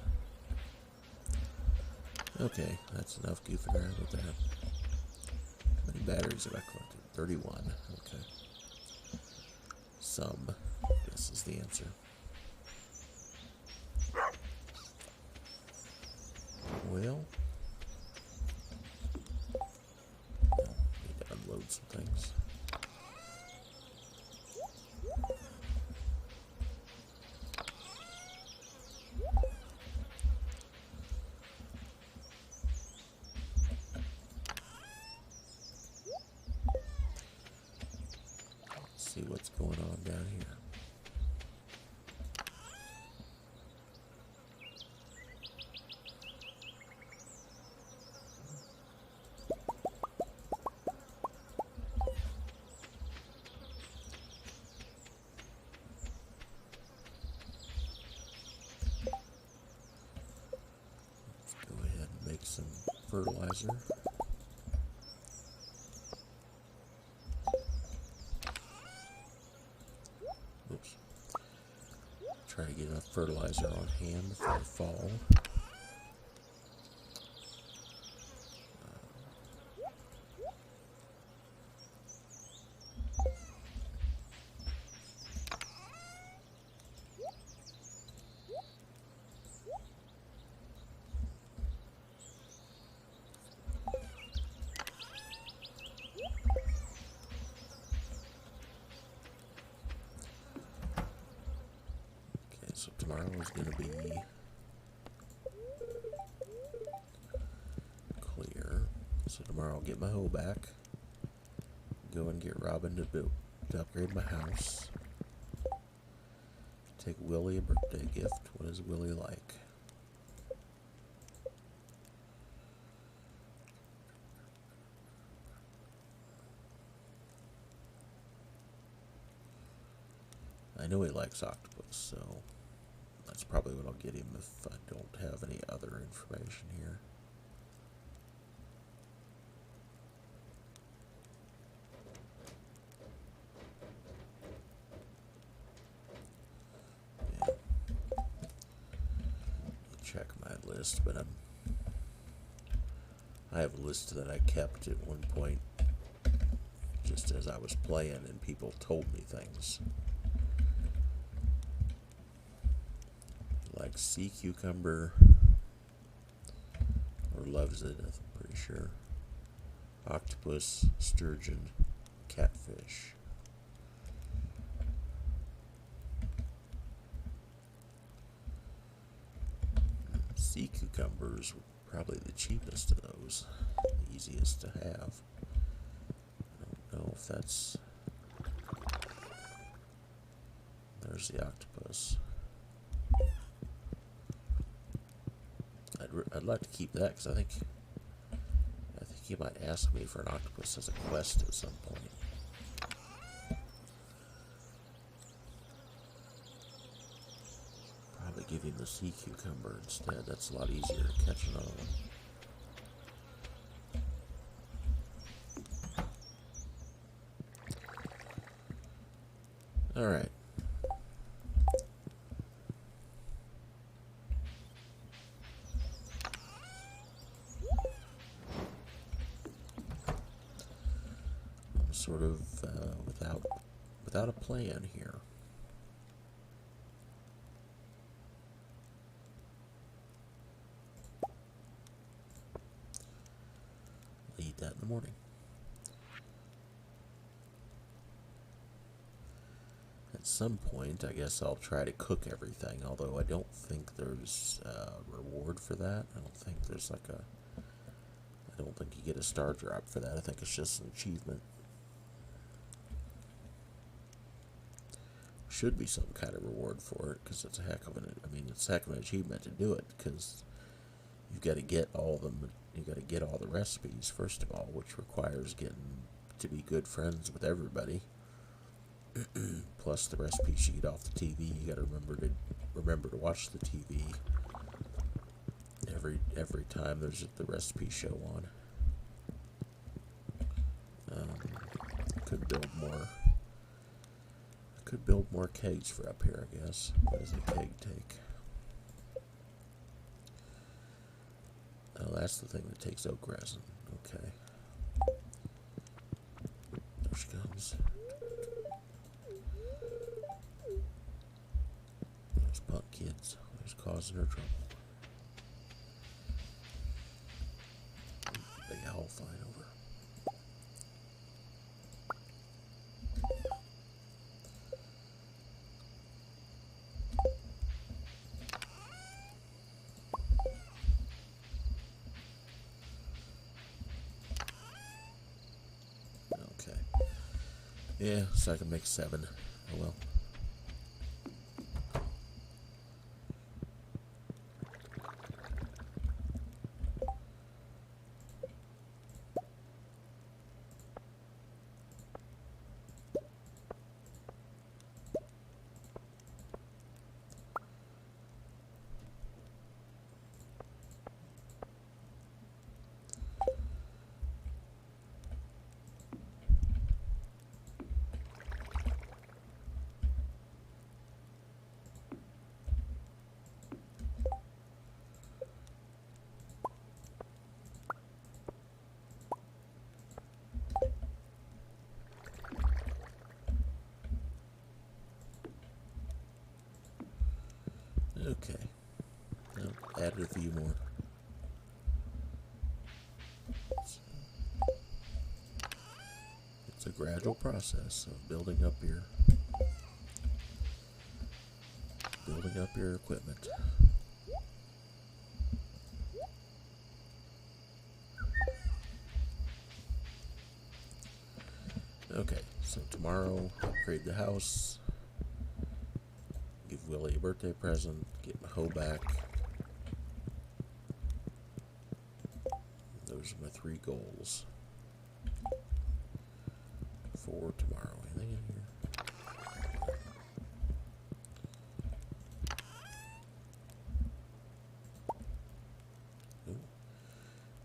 Okay, that's enough goofing around with that. How many batteries have I collected? 31. Okay. Some. This is the answer. Well, need to unload some things. see what's going on down here. Some fertilizer. Oops. Try to get enough fertilizer on hand for the fall. So tomorrow is going to be clear. So tomorrow I'll get my hoe back, go and get Robin to upgrade my house, take Willie a birthday gift. What is Willie like? I know he likes octopus, so that's probably what I'll get him if I don't have any other information here. Yeah. Check my list, but I have a list that I kept at one point just as I was playing and people told me things. Like sea cucumber, or loves it, I'm pretty sure. Octopus, sturgeon, catfish. Sea cucumbers were probably the cheapest of those, the easiest to have. I don't know if that's... There's the octopus. I'd like to keep that because I think he might ask me for an octopus as a quest at some point. Probably give him the sea cucumber instead. That's a lot easier to catch another one. All right. Sort of without a plan here. I'll eat that in the morning. At some point, I guess I'll try to cook everything, although I don't think there's a reward for that. I don't think there's like a... I don't think you get a star drop for that. I think it's just an achievement. Should be some kind of reward for it, because it's a heck of it's a heck of an achievement to do it, because you've got to get all them. You got to get all the recipes first of all, which requires getting to be good friends with everybody. Plus the recipes you get off the TV. You got to remember to watch the TV every time there's the recipe show on. Could build more. Could build more kegs for up here, I guess. What does a keg take? Oh, that's the thing that takes oak resin. Okay. There she comes. Those punk kids. Always causing her trouble. Big owl flying over. Yeah, so I can make 7. Oh well. Okay. Now, added a few more. It's a gradual process of building up your equipment. Okay, so tomorrow, upgrade the house, give Willie a birthday present, get my hoe back. Those are my 3 goals for tomorrow. Anything in here? Ooh,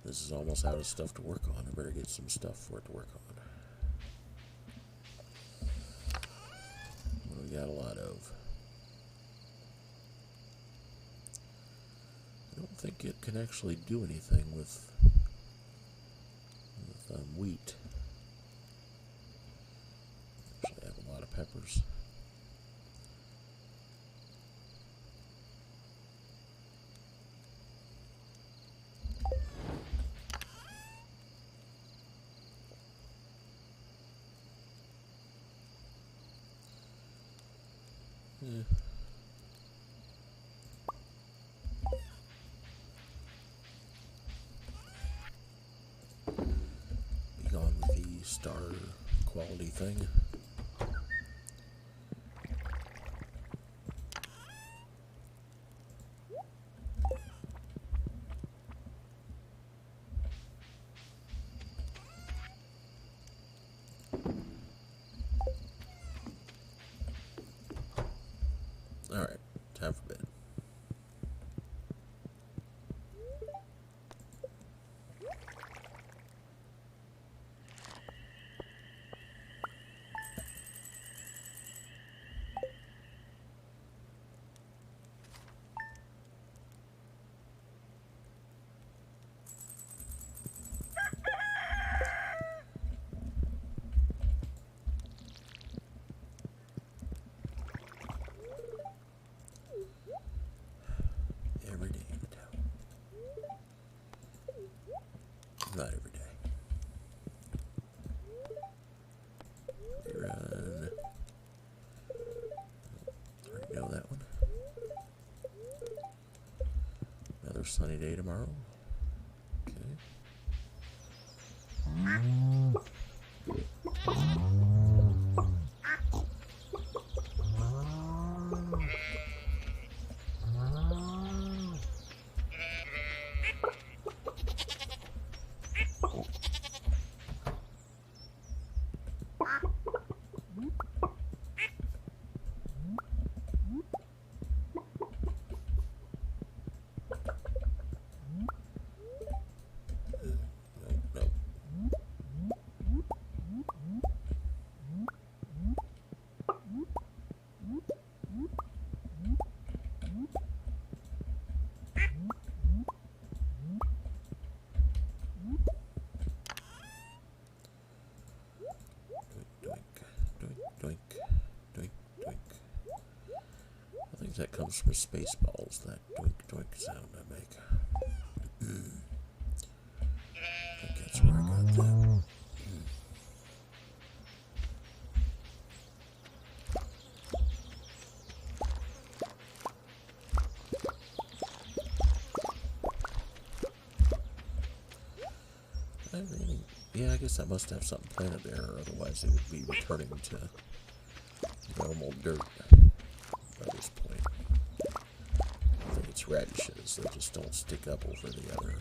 this is almost out of stuff to work on. I better get some stuff for it to work on. What do we got a lot of? I don't think it can actually do anything with wheat. Actually, I have a lot of peppers. Yeah. Be gone with the star quality thing. Alright, time for bed. Every day in the town. Not every day. Run. Already know that one. Another sunny day tomorrow. Okay. Nope. Doink, doink, doink, doink. I think that comes from Spaceballs, that doink, doink sound I make. I think that's where I got that. I mean, yeah, Yeah, I guess I must have something planted there, or otherwise it would be returning to normal dirt by this point. I think it's radishes. They just don't stick up over the other.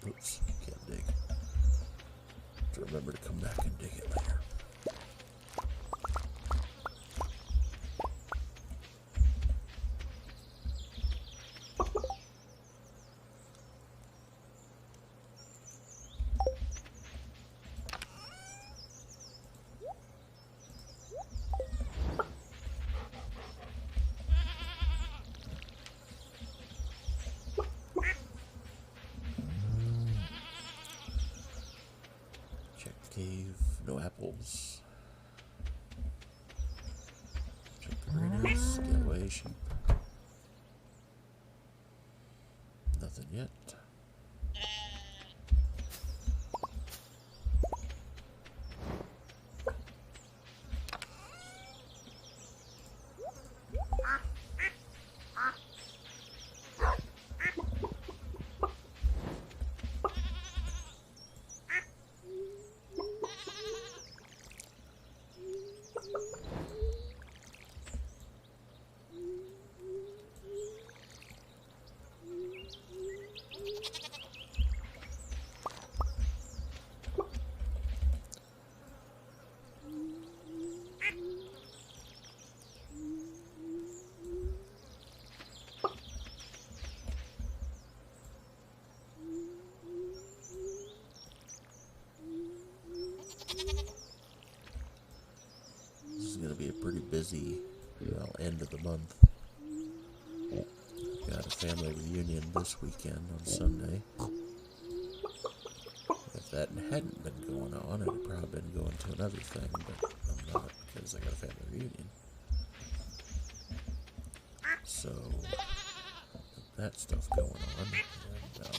Oops, can't dig. Have to remember to come back and dig it later. Cave, no apples. Check the radius, get away, sheep. Nothing yet. This is going to be a pretty busy, end of the month. Got a family reunion this weekend on Sunday. If that hadn't been going on, I'd have probably been going to another thing, but I'm not because I got a family reunion. So, that stuff going on, and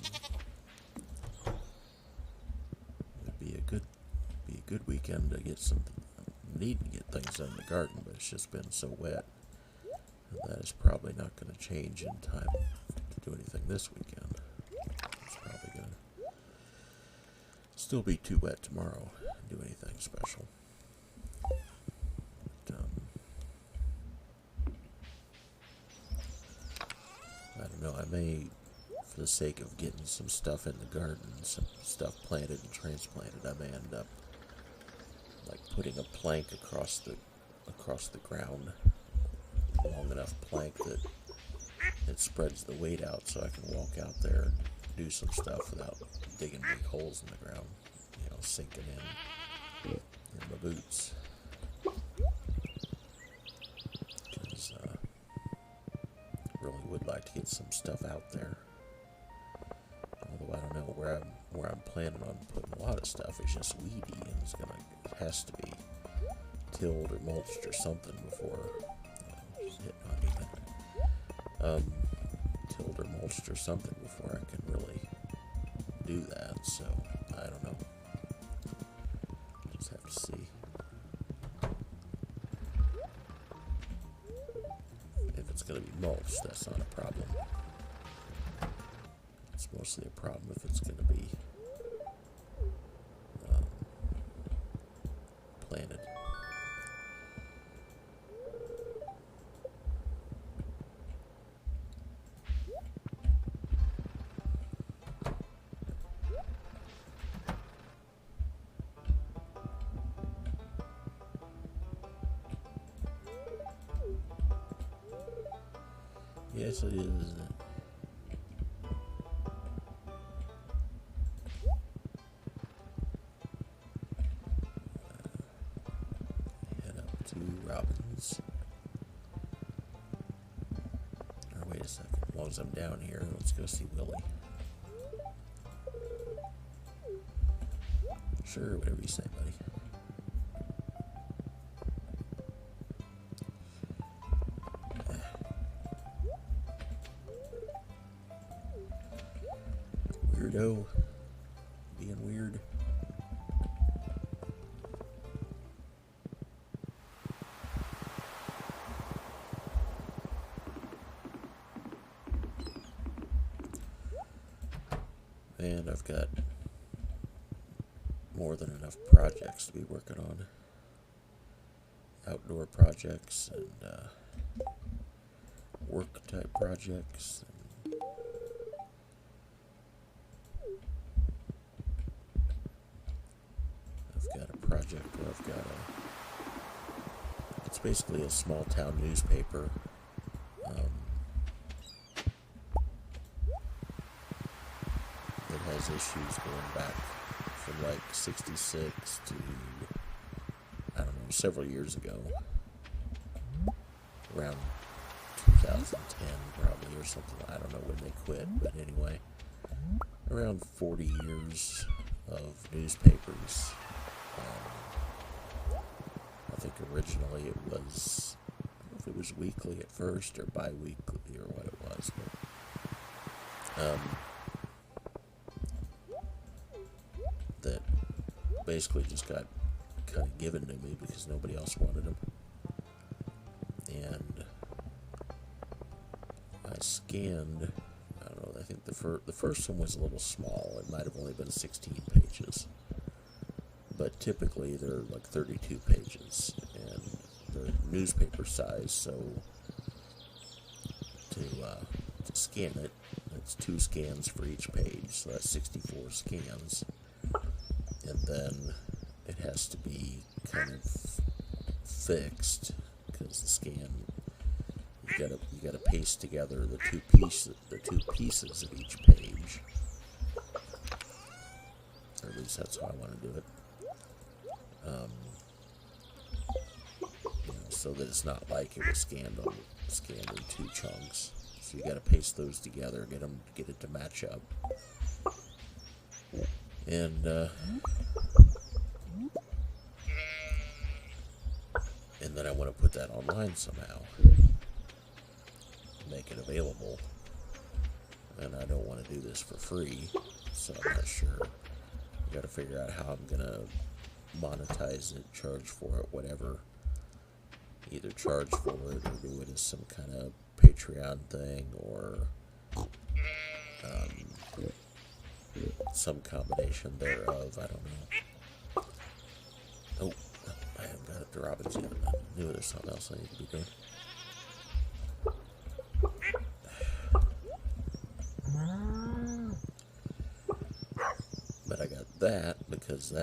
it'd be a good weekend to get some. Need to get things done in the garden, but it's just been so wet. And that is probably not going to change in time to do anything this weekend. It's probably going to still be too wet tomorrow to do anything special. But, I don't know, I may, for the sake of getting some stuff in the garden, some stuff planted and transplanted, I may end up like putting a plank across the ground, long enough plank that it spreads the weight out so I can walk out there and do some stuff without digging big holes in the ground, sinking in my boots. Because really would like to get some stuff out there. Although I don't know where I'm planning on putting a lot of stuff. It's just weedy, and it has to be tilled or mulched or something before tilled or mulched or something before I can really do that. So I don't know. Just have to see. If it's going to be mulched, that's not a problem. It's mostly a problem if it's going to be planted. Yes, it is, isn't it? Head up to Robin's. Or wait a second. As long as I'm down here, let's go see Willie. Sure, whatever you say, buddy. Weirdo. Being weird. And I've got more than enough projects to be working on. Outdoor projects and work type projects. I've got a project where I've got it's basically a small town newspaper. That has issues going back from like 66 to, I don't know, several years ago. Around 2010 probably or something. I don't know when they quit, but anyway. Around 40 years of newspapers. I think originally it was, I don't know if it was weekly at first or bi-weekly or what it was, but that basically just got kind of given to me because nobody else wanted them. And I scanned, I don't know, I think the first one was a little small. It might have only been 16 pages. But typically they're like 32 pages, and they're newspaper size, so to scan it, it's 2 scans for each page, so that's 64 scans. And then it has to be kind of fixed, because the scan, you gotta paste together the two pieces of each page. Or at least that's how I want to do it. So that it's not like it was scanned in 2 chunks. So you got to paste those together, get it to match up, and then I want to put that online somehow, make it available. And I don't want to do this for free, so I'm not sure. I got to figure out how I'm gonna monetize it, charge for it, whatever. Either charge for it or do it as some kind of Patreon thing or some combination thereof. I don't know. Oh, I haven't got it to Robbins yet. I knew there's something else I need to be doing. But I got that because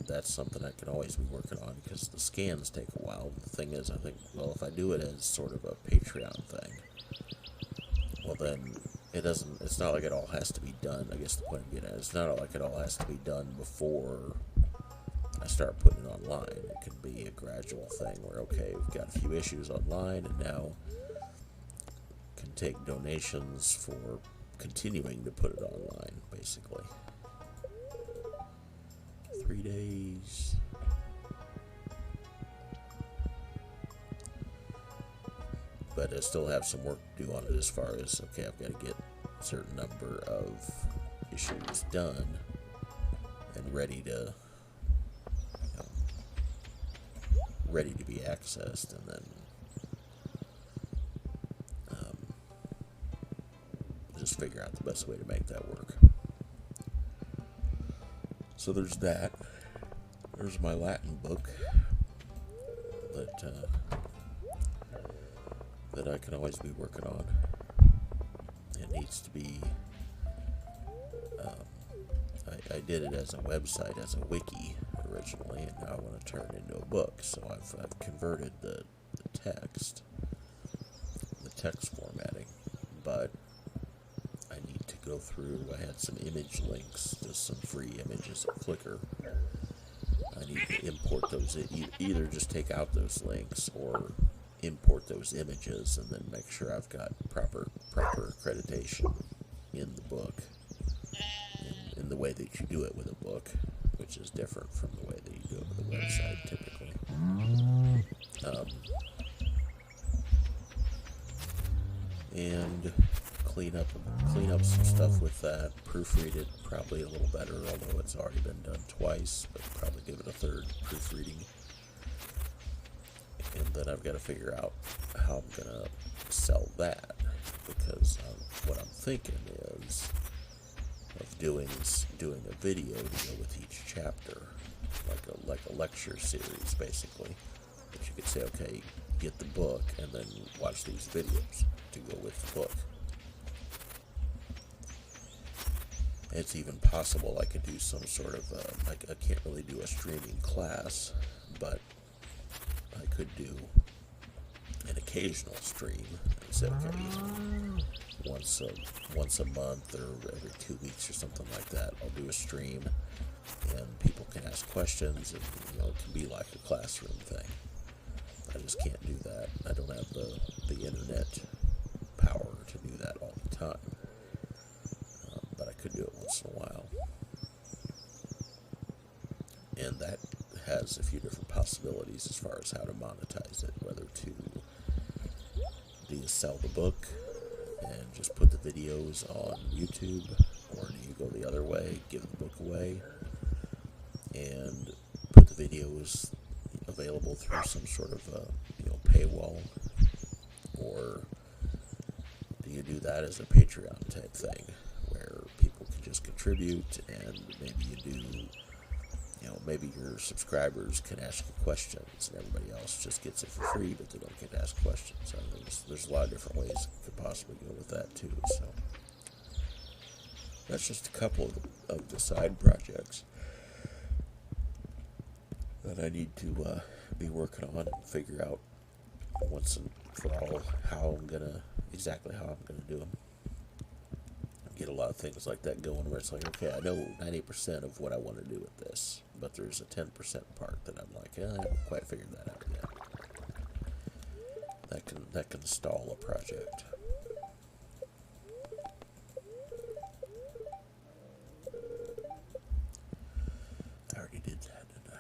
that's something I can always be working on because the scans take a while. The thing is, I think, well, if I do it as sort of a Patreon thing, well then it's not like it all has to be done. I guess the point I'm getting at, it's not like it all has to be done before I start putting it online. It can be a gradual thing where, okay, we've got a few issues online and now can take donations for continuing to put it online, basically. 3 days. But I still have some work to do on it as far as, okay, I've got to get a certain number of issues done and ready to be accessed, and then just figure out the best way to make that work. So there's that. There's my Latin book that I can always be working on. It needs to be. I did it as a website, as a wiki originally, and now I want to turn it into a book. So I've converted the text formatting, but I need to go through. I had some image links to some free images at Flickr. I need to import those. Either just take out those links or import those images, and then make sure I've got proper accreditation in the book, in the way that you do it with a book, which is different from the way that you do it with a website typically. And clean up some stuff with that, proofread it probably a little better, although it's already been done twice, but probably give it a third proofreading. And then I've got to figure out how I'm going to sell that, because what I'm thinking is of doing a video to go with each chapter. lecture series, basically. But you could say, okay, get the book and then watch these videos to go with the book. It's even possible I could do some sort of, I can't really do a streaming class, but I could do an occasional stream. And say, okay, once a month or every 2 weeks or something like that, I'll do a stream, and people can ask questions, and it can be like a classroom thing. I just can't do that. I don't have the internet power to do that all the time. But I could do it once in a while. And that has a few different possibilities as far as how to monetize it, whether to do you sell the book and just put the videos on YouTube, or do you go the other way, give the book away, and put the videos available through some sort of paywall, or do you do that as a Patreon type thing where people can just contribute, and maybe you do, maybe your subscribers can ask you questions and everybody else just gets it for free, but they don't get to ask questions. I mean, there's a lot of different ways you could possibly go with that too. So that's just a couple of the side projects that I need to be working on and figure out once and for all exactly how I'm gonna do them. Get a lot of things like that going where it's like, okay, I know 90% of what I want to do with this, but there's a 10% part that I'm like, I haven't quite figured that out yet. That can stall a project. I already did that, didn't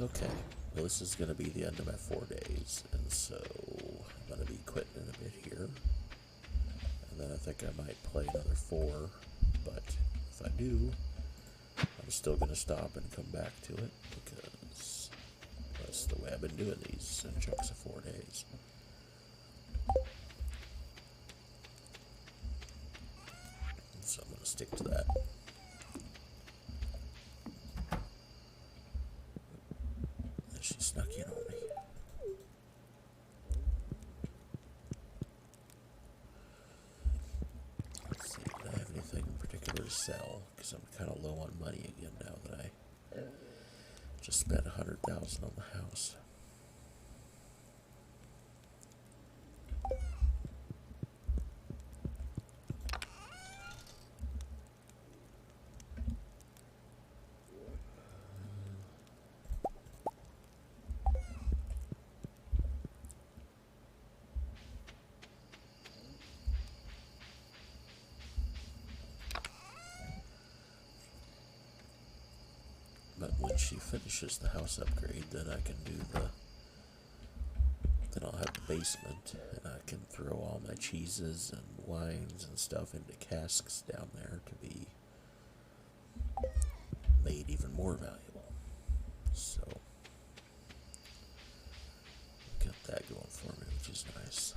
I? Okay, well, this is going to be the end of my 4 days, and so I'm going to be quitting in a bit here. And then I think I might play another 4, but if I do, I'm still going to stop and come back to it, because that's the way I've been doing these in chunks of 4 days. So I'm going to stick to that. And she snuck in on me. To sell, because I'm kind of low on money again now that I just spent $100,000 on the house. But when she finishes the house upgrade, then I can do then I'll have the basement, and I can throw all my cheeses and wines and stuff into casks down there to be made even more valuable. So, got that going for me, which is nice.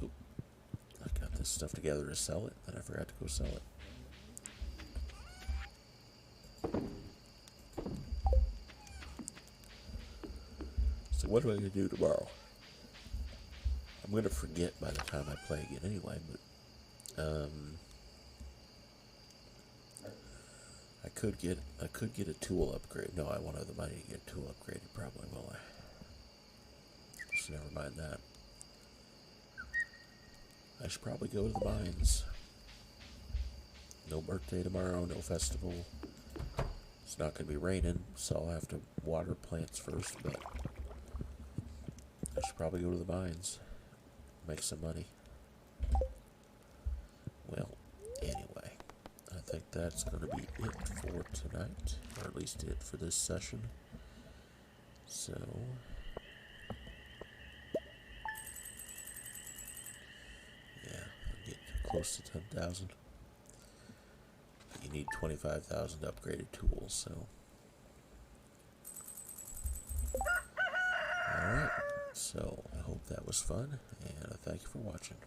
Oop, I got this stuff together to sell it, then I forgot to go sell it. So what am I going to do tomorrow? I'm going to forget by the time I play again anyway, but I could get a tool upgrade. No, I won't have the money to get a tool upgraded probably, will I? So never mind that. I should probably go to the mines. No birthday tomorrow, no festival. It's not going to be raining, so I'll have to water plants first, but I should probably go to the mines, make some money. Well, anyway, I think that's going to be it for tonight, or at least it for this session. So, yeah, I'm getting close to 10,000. You need 25,000 upgraded tools, so. Alright. So, I hope that was fun, and I thank you for watching.